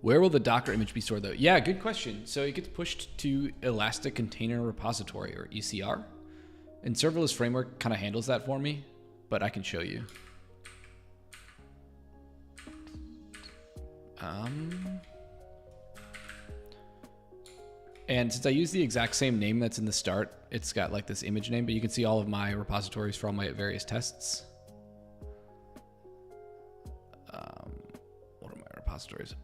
Where will the Docker image be stored though? Yeah, good question. So it gets pushed to Elastic Container Repository, or ECR. And Serverless Framework kind of handles that for me, but I can show you. And since I use the exact same name that's in the start, it's got like this image name, but you can see all of my repositories for all my various tests. What are my repositories?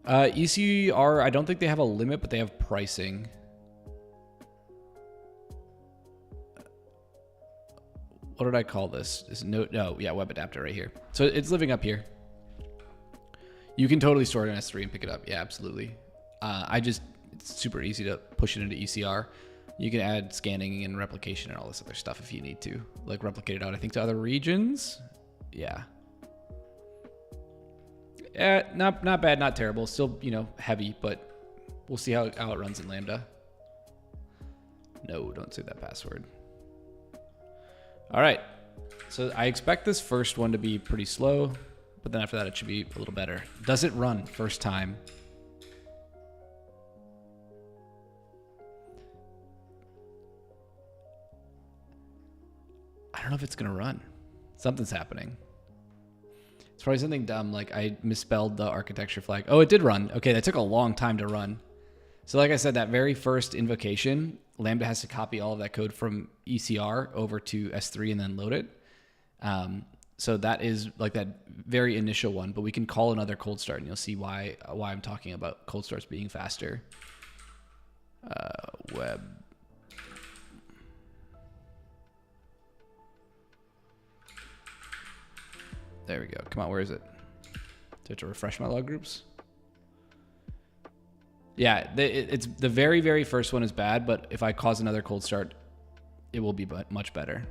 ECR, I don't think they have a limit, but they have pricing. What did I call this? Yeah, web adapter right here. So it's living up here. You can totally store it in S3 and pick it up. Yeah, absolutely. It's super easy to push it into ECR. You can add scanning and replication and all this other stuff if you need to, like replicate it out, I think, to other regions. Yeah. Not bad, not terrible. Still, you know, heavy, but we'll see how it runs in Lambda. No, don't say that password. All right. So I expect this first one to be pretty slow, but then after that, it should be a little better. Does it run first time? I don't know if it's going to run. Something's happening. It's probably something dumb, like I misspelled the architecture flag. Oh, it did run. Okay, that took a long time to run. So like I said, that very first invocation, Lambda has to copy all of that code from ECR over to S3 and then load it. So that is like that very initial one, but we can call another cold start and you'll see why I'm talking about cold starts being faster. Web. There we go. Come on, where is it? Do I have to refresh my log groups? Yeah, it's the very, very first one is bad, but if I cause another cold start, it will be much better.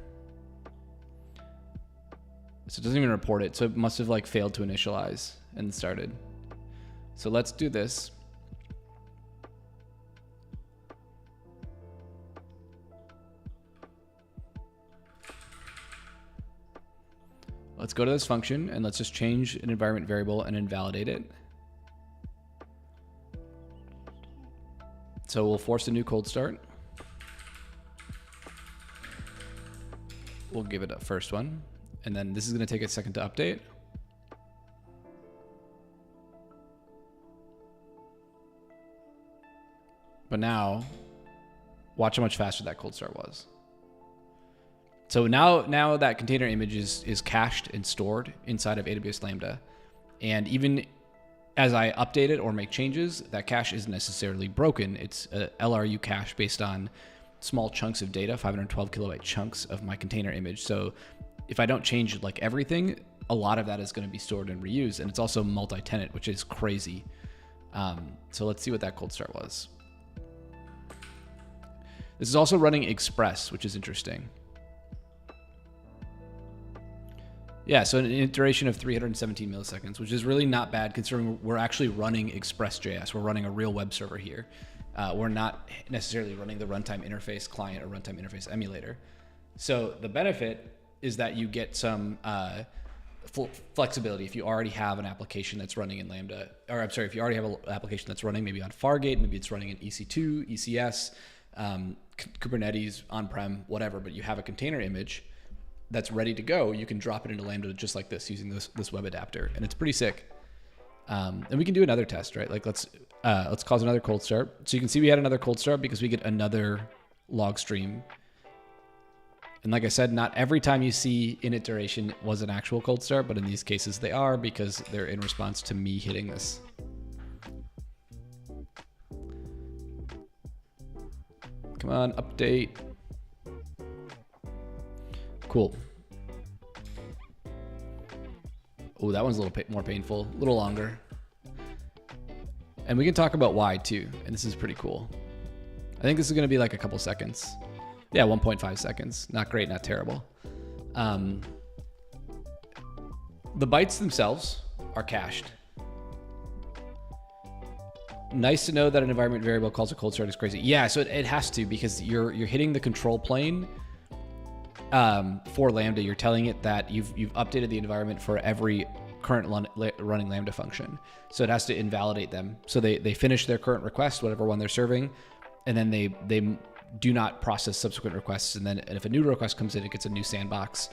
So it doesn't even report it. So it must have like failed to initialize and started. So let's do this. Let's go to this function and let's just change an environment variable and invalidate it. So we'll force a new cold start. We'll give it a first one. And then this is going to take a second to update. But now, watch how much faster that cold start was. So now that container image is cached and stored inside of AWS Lambda. And even as I update it or make changes, that cache isn't necessarily broken. It's a LRU cache based on small chunks of data, 512 kilobyte chunks of my container image. So if I don't change like everything, a lot of that is going to be stored and reused. And it's also multi-tenant, which is crazy. So let's see what that cold start was. This is also running Express, which is interesting. Yeah, so an iteration of 317 milliseconds, which is really not bad considering we're actually running Express.js. We're running a real web server here. We're not necessarily running the runtime interface client or runtime interface emulator. So the benefit is that you get some flexibility if you already have an application that's running in Lambda, or I'm sorry, if you already have an application that's running maybe on Fargate, maybe it's running in EC2, ECS, Kubernetes, on-prem, whatever, but you have a container image that's ready to go, you can drop it into Lambda just like this using this web adapter, and it's pretty sick. And we can do another test, right? Like let's cause another cold start. So you can see we had another cold start because we get another log stream. And like I said, not every time you see an iteration was an actual cold start, but in these cases they are because they're in response to me hitting this. Come on, update. Cool. Oh, that one's a little more painful, a little longer. And we can talk about why too, and this is pretty cool. I think this is gonna be like a couple seconds. Yeah, 1.5 seconds. Not great, not terrible. The bytes themselves are cached. Nice to know that an environment variable calls a cold start is crazy. Yeah, so it has to, because you're hitting the control plane for Lambda. You're telling it that you've updated the environment for every current running Lambda function. So it has to invalidate them. So they finish their current request, whatever one they're serving, and then they do not process subsequent requests. And then if a new request comes in, it gets a new sandbox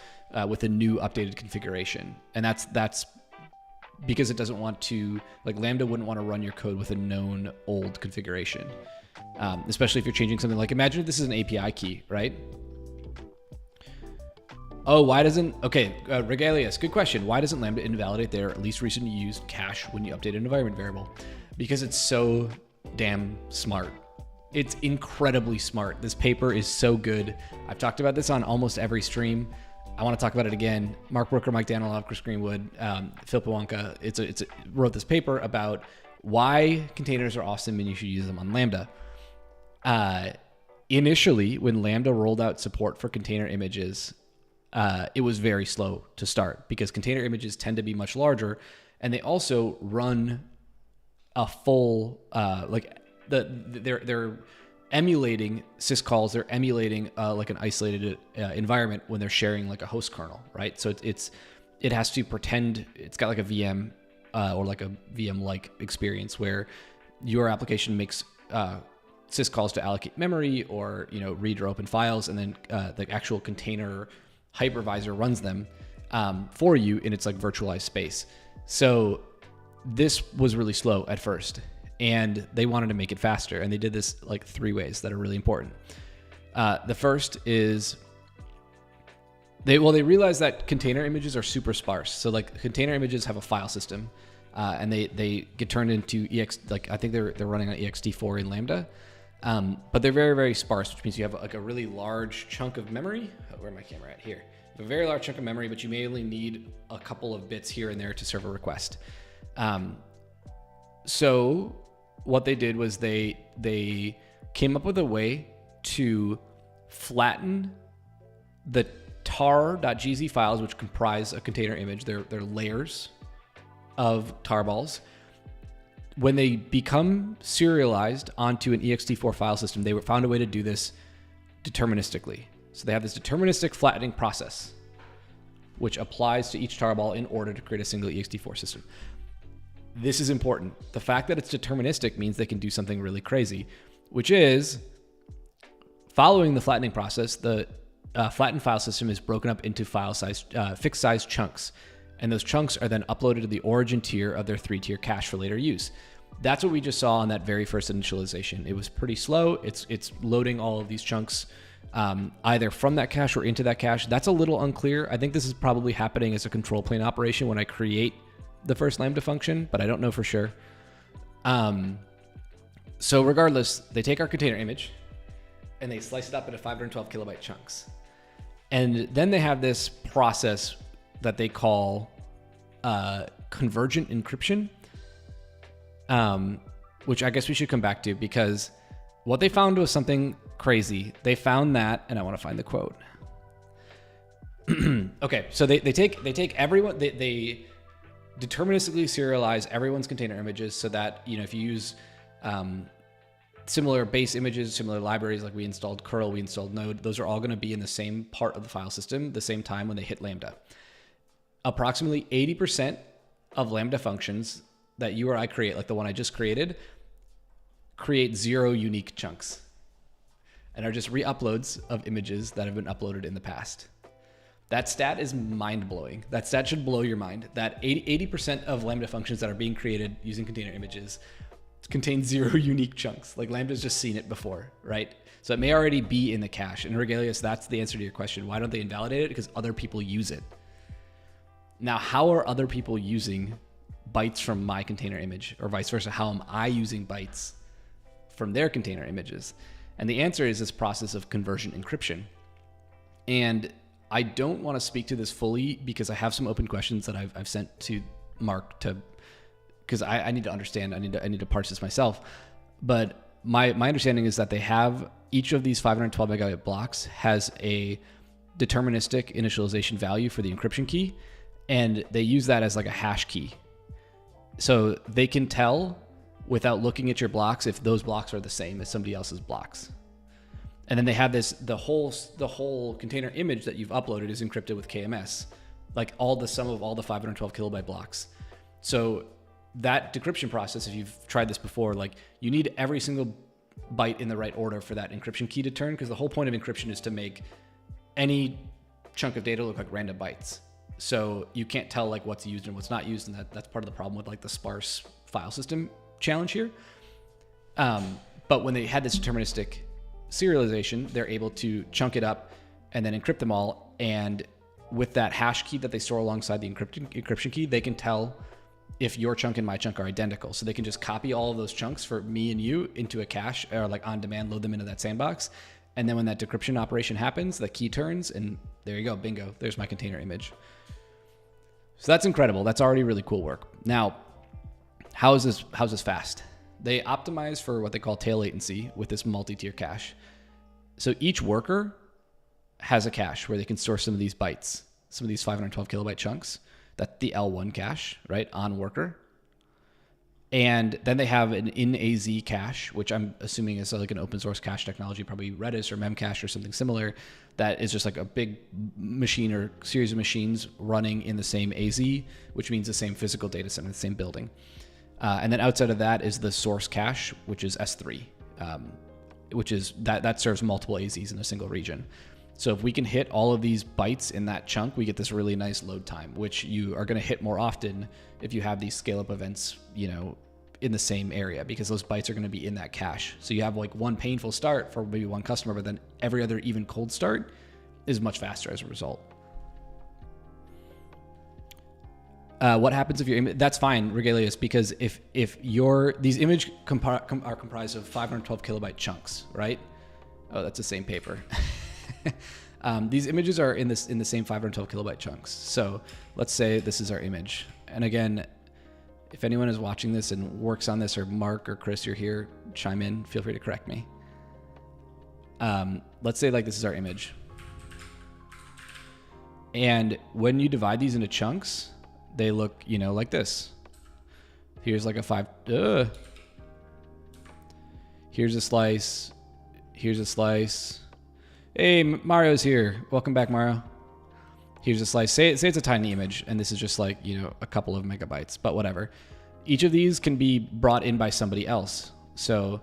with a new updated configuration. And that's because it doesn't want to, like Lambda wouldn't want to run your code with a known old configuration, especially if you're changing something. Like imagine if this is an API key, right? Oh, why doesn't, okay, Regalius, good question. Why doesn't Lambda invalidate their least recently used cache when you update an environment variable? Because it's so damn smart. It's incredibly smart. This paper is so good. I've talked about this on almost every stream. I want to talk about it again. Mark Brooker, Mike Danilov, Chris Greenwood, Phil Pawanka, wrote this paper about why containers are awesome and you should use them on Lambda. Initially, when Lambda rolled out support for container images, it was very slow to start because container images tend to be much larger, and they also run a full they're emulating syscalls. They're emulating like an isolated environment when they're sharing like a host kernel, right? So it has to pretend it's got like a VM or like a VM-like experience where your application makes syscalls to allocate memory or read or open files, and then the actual container hypervisor runs them for you in its like virtualized space. So this was really slow at first, and they wanted to make it faster, and they did this like 3 ways that are really important. The first is they realized that container images are super sparse. So like container images have a file system, and they get turned into I think they're running on ext4 in Lambda, but they're very, very sparse, which means you have like a really large chunk of memory. Where my camera at? Here. You have a very large chunk of memory, but you may only need a couple of bits here and there to serve a request. So what they did was they came up with a way to flatten the tar.gz files, which comprise a container image. They're layers of tarballs. When they become serialized onto an ext4 file system, they found a way to do this deterministically. So they have this deterministic flattening process, which applies to each tarball in order to create a single ext4 system. This is important. The fact that it's deterministic means they can do something really crazy, which is following the flattening process, the flattened file system is broken up into fixed size chunks. And those chunks are then uploaded to the origin tier of their 3-tier cache for later use. That's what we just saw on that very first initialization. It was pretty slow. It's loading all of these chunks either from that cache or into that cache. That's a little unclear. I think this is probably happening as a control plane operation when I create the first Lambda function, but I don't know for sure. So regardless, they take our container image and they slice it up into 512 kilobyte chunks. And then they have this process that they call convergent encryption, which I guess we should come back to, because what they found was something crazy. They found that, and I want to find the quote. Okay, so they take everyone, they deterministically serialize everyone's container images so that, you know, if you use similar base images, similar libraries, like we installed curl, we installed node, those are all going to be in the same part of the file system the same time when they hit Lambda. Approximately 80% of Lambda functions that you or I create, like the one I just created, create 0 unique chunks and are just re-uploads of images that have been uploaded in the past. That stat is mind-blowing. That stat should blow your mind. That 80% of Lambda functions that are being created using container images contain 0 unique chunks. Like Lambda's just seen it before, right? So it may already be in the cache. And Regalius, that's the answer to your question. Why don't they invalidate it? Because other people use it. Now, how are other people using bytes from my container image, or vice versa? How am I using bytes from their container images? And the answer is this process of conversion encryption. And I don't want to speak to this fully because I have some open questions that I've sent to Mark because I need to understand. I need to parse this myself. But my understanding is that they have each of these 512 megabyte blocks has a deterministic initialization value for the encryption key, and they use that as like a hash key. So they can tell without looking at your blocks if those blocks are the same as somebody else's blocks. And then they have the whole container image that you've uploaded is encrypted with KMS, like all the sum of all the 512 kilobyte blocks. So that decryption process, if you've tried this before, like you need every single byte in the right order for that encryption key to turn, because the whole point of encryption is to make any chunk of data look like random bytes. So you can't tell like what's used and what's not used, and that's part of the problem with like the sparse file system challenge here. But when they had this deterministic serialization, they're able to chunk it up and then encrypt them all. And with that hash key that they store alongside the encryption key, they can tell if your chunk and my chunk are identical. So they can just copy all of those chunks for me and you into a cache, or like on demand, load them into that sandbox. And then when that decryption operation happens, the key turns and there you go, bingo, there's my container image. So that's incredible. That's already really cool work. Now, how's this fast? They optimize for what they call tail latency with this multi-tier cache. So each worker has a cache where they can store some of these bytes, some of these 512 kilobyte chunks. That's the L1 cache, right, on worker. And then they have an in-AZ cache, which I'm assuming is like an open source cache technology, probably Redis or Memcache or something similar, that is just like a big machine or series of machines running in the same AZ, which means the same physical data center, the same building. And then outside of that is the source cache, which is S3, which is that serves multiple AZs in a single region. So if we can hit all of these bytes in that chunk, we get this really nice load time, which you are going to hit more often if you have these scale-up events, you know, in the same area, because those bytes are going to be in that cache. So you have like one painful start for maybe one customer, but then every other even cold start is much faster as a result. What happens if your image? That's fine, Regalius, because if these images are comprised of 512 kilobyte chunks, right? Oh, that's the same paper. These images are in the same 512 kilobyte chunks. So let's say this is our image. And again, if anyone is watching this and works on this, or Mark or Chris, you're here, chime in, feel free to correct me. Let's say like this is our image. And when you divide these into chunks, they look, you know, like this. Here's like a here's a slice. Here's a slice. Hey, Mario's here. Welcome back, Mario. Here's a slice. Say it's a tiny image, and this is just like, you know, a couple of megabytes, but whatever. Each of these can be brought in by somebody else. So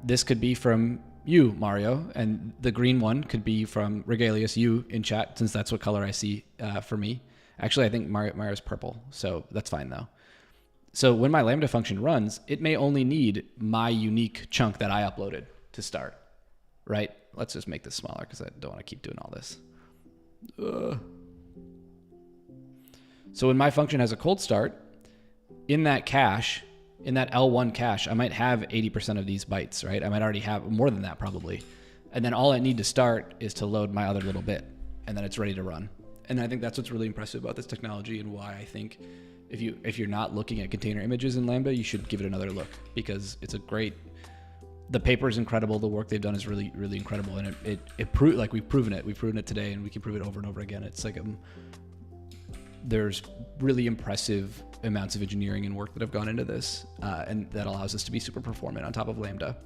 this could be from you, Mario, and the green one could be from Regalius, you in chat, since that's what color I see for me. Actually, I think Mario's purple, so that's fine though. So when my Lambda function runs, it may only need my unique chunk that I uploaded to start, right? Let's just make this smaller because I don't want to keep doing all this. So when my function has a cold start, in that cache, in that L1 cache, I might have 80% of these bytes, right? I might already have more than that probably. And then all I need to start is to load my other little bit, and then it's ready to run. And I think that's what's really impressive about this technology, and why I think if you're not looking at container images in Lambda, you should give it another look, because it's a great the paper is incredible. The work they've done is really, really incredible. And it proved, like, we've proven it. We've proven it today, and we can prove it over and over again. It's like, there's really impressive amounts of engineering and work that have gone into this, and that allows us to be super performant on top of Lambda.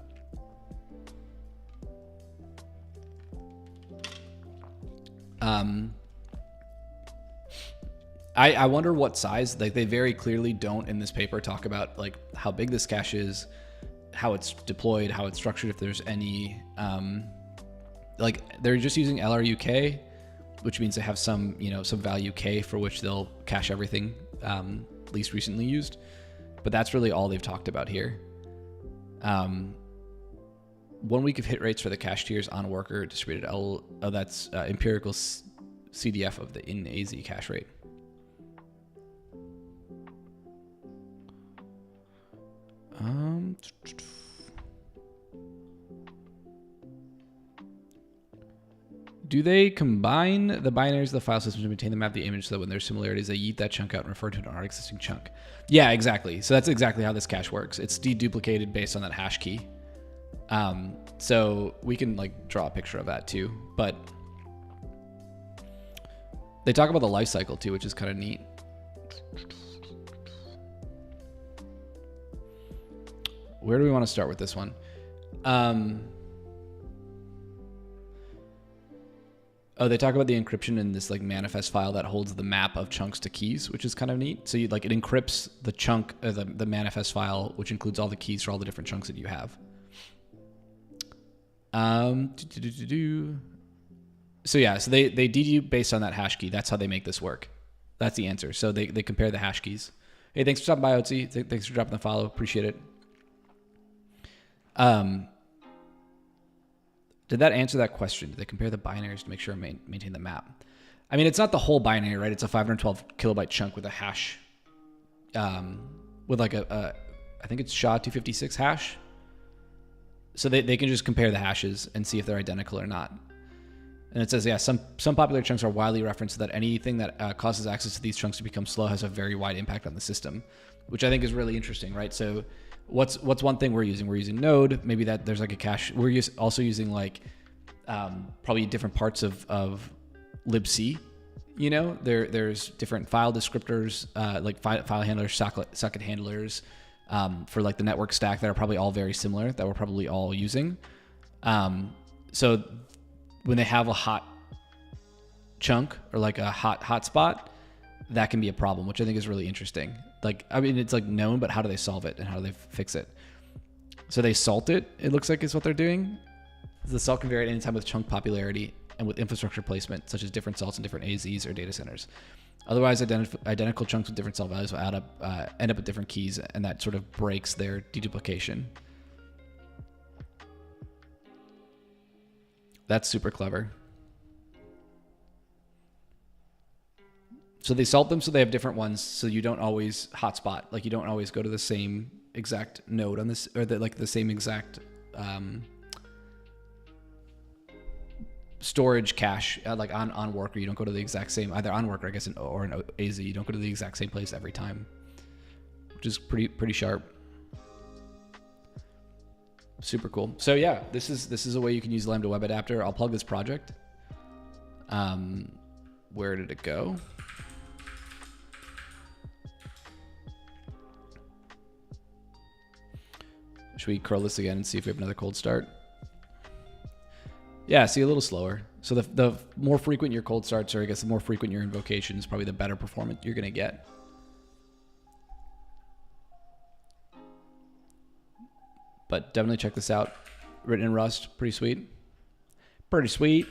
I wonder what size. Like, they very clearly don't in this paper talk about like how big this cache is, how it's deployed, how it's structured, if there's any like, they're just using LRUK, which means they have some, you know, some value K for which they'll cache everything least recently used. But that's really all they've talked about here. 1 week of hit rates for the cache tiers on worker distributed that's empirical CDF of the in AZ cache rate. Do they combine the binaries of the file system to maintain the map of the image so that when there's similarities, they yeet that chunk out and refer to an already existing chunk? Yeah, exactly. So that's exactly how this cache works. It's deduplicated based on that hash key. So we can like draw a picture of that too, but they talk about the life cycle too, which is kind of neat. Where do we want to start with this one? Oh, they talk about the encryption in this like manifest file that holds the map of chunks to keys, which is kind of neat. So you like, it encrypts the chunk, the manifest file, which includes all the keys for all the different chunks that you have. So yeah, so they dedupe based on that hash key. That's how they make this work. That's the answer. So they compare the hash keys. Hey, thanks for stopping by, Otzi. Thanks for dropping the follow. Appreciate it. Did that answer that question? Did they compare the binaries to make sure I maintain the map? I mean, it's not the whole binary, right? It's a 512 kilobyte chunk with a hash, with like I think it's SHA-256 hash. So they can just compare the hashes and see if they're identical or not. And it says, yeah, some popular chunks are widely referenced so that anything that causes access to these chunks to become slow has a very wide impact on the system, which I think is really interesting, right? So what's one thing we're using? We're using Node. Maybe that there's like a cache. We're also using like probably different parts of libc. You know, there's different file descriptors, like file handlers, socket handlers, for like the network stack that are probably all very similar that we're probably all using. So when they have a hot chunk or like a hot spot, that can be a problem, which I think is really interesting. Like, I mean, it's like known, but how do they solve it and how do they fix it? So they salt it, it looks like is what they're doing. The salt can vary at any time with chunk popularity and with infrastructure placement, such as different salts in different AZs or data centers. Otherwise, identical chunks with different salt values will end up with different keys, and that sort of breaks their deduplication. That's super clever. So they salt them so they have different ones, so you don't always hotspot. Like, you don't always go to the same exact node on this, or the same exact storage cache, like on worker. You don't go to the exact same, either on worker, I guess, or in AZ. You don't go to the exact same place every time, which is pretty sharp. Super cool. So yeah, this is a way you can use Lambda Web Adapter. I'll plug this project. Where did it go? Should we curl this again and see if we have another cold start? Yeah, see, a little slower. So the more frequent your cold starts, or I guess the more frequent your invocation, is probably the better performance you're going to get. But definitely check this out. Written in Rust, pretty sweet. Pretty sweet.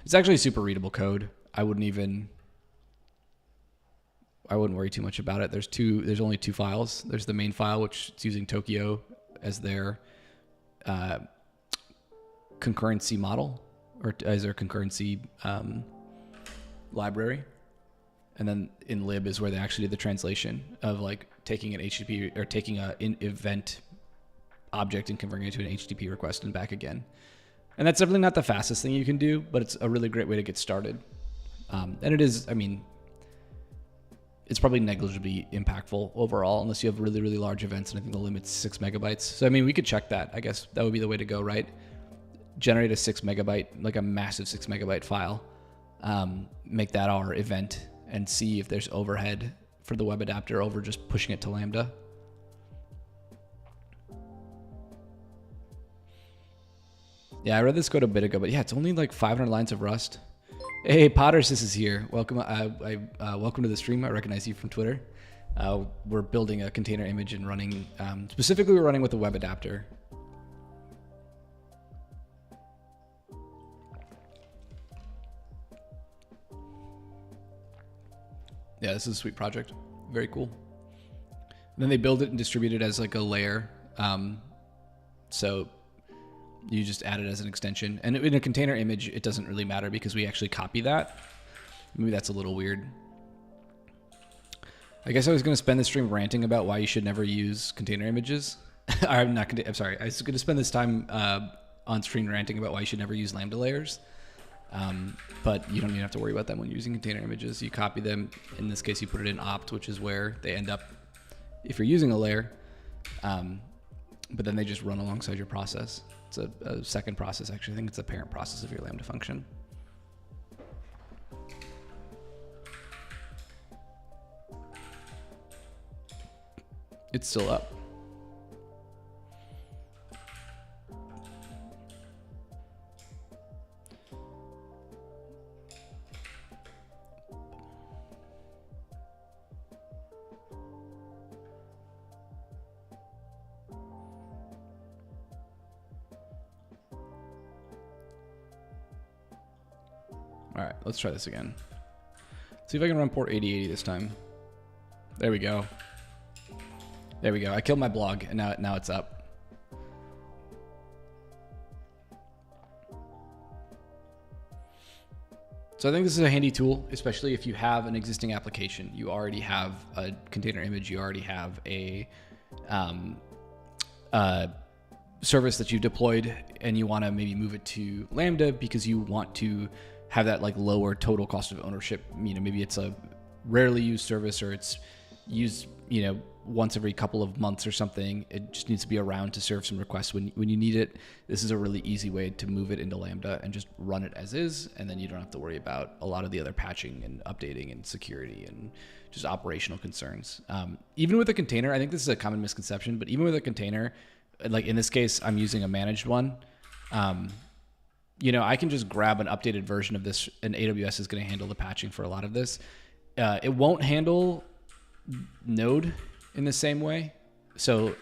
It's actually super readable code. I wouldn't worry too much about it. There's only two files. There's the main file, which is using Tokyo as their concurrency model, or as their concurrency library. And then in lib is where they actually did the translation of like taking an HTTP, or taking a event object and converting it to an HTTP request and back again. And that's definitely not the fastest thing you can do, but it's a really great way to get started. And it is, I mean, it's probably negligibly impactful overall, unless you have really, really large events, and I think the limit's 6 megabytes. So, I mean, we could check that. I guess that would be the way to go, right? Generate a 6 megabyte, like a massive 6 megabyte file, make that our event, and see if there's overhead for the web adapter over just pushing it to Lambda. Yeah, I read this code a bit ago, but yeah, it's only like 500 lines of Rust. Hey, Potters, this is here. Welcome. Welcome to the stream. I recognize you from Twitter. We're building a container image and running. Specifically, we're running with a web adapter. Yeah, this is a sweet project. Very cool. And then they build it and distribute it as like a layer. So you just add it as an extension. And in a container image, it doesn't really matter because we actually copy that. Maybe that's a little weird. I guess I was going to spend this stream ranting about why you should never use container images. I'm sorry. I was going to spend this time on screen ranting about why you should never use Lambda layers. But you don't even have to worry about them when using container images. You copy them. In this case, you put it in opt, which is where they end up if you're using a layer. But then they just run alongside your process. It's a second process, actually. I think it's the parent process of your Lambda function. It's still up. All right, let's try this again. See if I can run port 8080 this time. There we go. There we go. I killed my blog, and now it's up. So I think this is a handy tool, especially if you have an existing application. You already have a container image. You already have a service that you deployed, and you want to maybe move it to Lambda because you want to have that like lower total cost of ownership. You know, maybe it's a rarely used service, or it's used, you know, once every couple of months or something. It just needs to be around to serve some requests when you need it. This is a really easy way to move it into Lambda and just run it as is, and then you don't have to worry about a lot of the other patching and updating and security and just operational concerns. Even with a container, I think this is a common misconception, but even with a container, like in this case, I'm using a managed one. You know, I can just grab an updated version of this, and AWS is going to handle the patching for a lot of this. It won't handle Node in the same way. So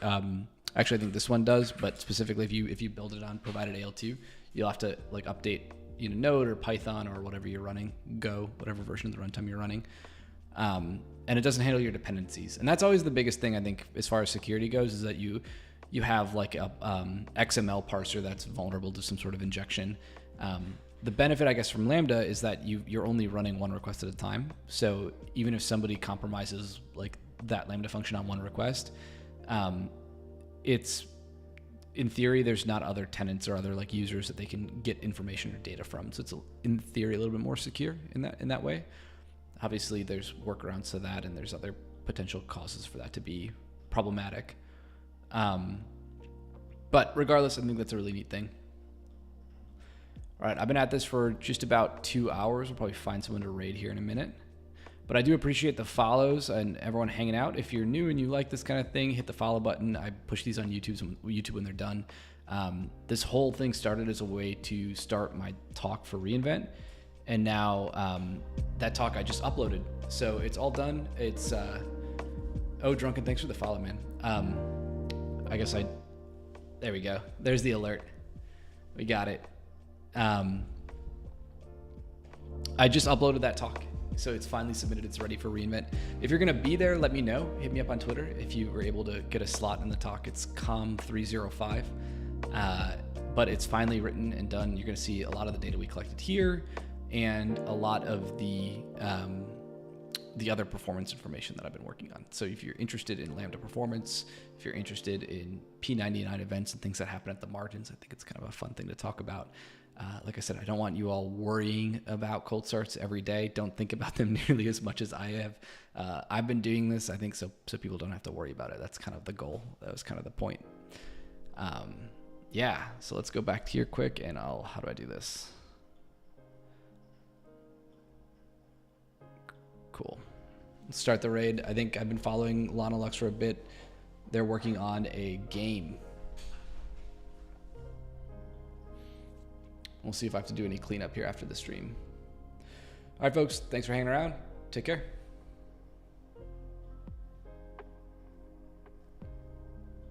actually, I think this one does, but specifically if you build it on provided AL2, you'll have to like update, you know, Node or Python or whatever you're running, Go, whatever version of the runtime you're running. And it doesn't handle your dependencies. And that's always the biggest thing, I think, as far as security goes, is that you have like a XML parser that's vulnerable to some sort of injection. The benefit, I guess, from Lambda is that you're only running one request at a time. So even if somebody compromises like that Lambda function on one request, it's, in theory, there's not other tenants or other like users that they can get information or data from. So it's in theory a little bit more secure in that way. Obviously, there's workarounds to that, and there's other potential causes for that to be problematic. But regardless, I think that's a really neat thing. All right, I've been at this for just about 2 hours. We'll probably find someone to raid here in a minute. But I do appreciate the follows and everyone hanging out. If you're new and you like this kind of thing, hit the follow button. I push these on YouTube when they're done. This whole thing started as a way to start my talk for reInvent. And now that talk I just uploaded. So it's all done. It's, oh, Drunken, thanks for the follow, man. I guess there we go. There's the alert. We got it. I just uploaded that talk. So it's finally submitted. It's ready for reInvent. If you're going to be there, let me know. Hit me up on Twitter if you were able to get a slot in the talk. It's com305. But it's finally written and done. You're going to see a lot of the data we collected here and a lot of the other performance information that I've been working on. So if you're interested in Lambda performance, if you're interested in P99 events and things that happen at the margins, I think it's kind of a fun thing to talk about. Like I said, I don't want you all worrying about cold starts every day. Don't think about them nearly as much as I have. I've been doing this, I think, so people don't have to worry about it. That's kind of the goal. That was kind of the point. Yeah, so let's go back to here quick, and how do I do this? Cool. Let's start the raid. I think I've been following Lanolux for a bit. They're working on a game. We'll see if I have to do any cleanup here after the stream. All right, folks, thanks for hanging around. Take care.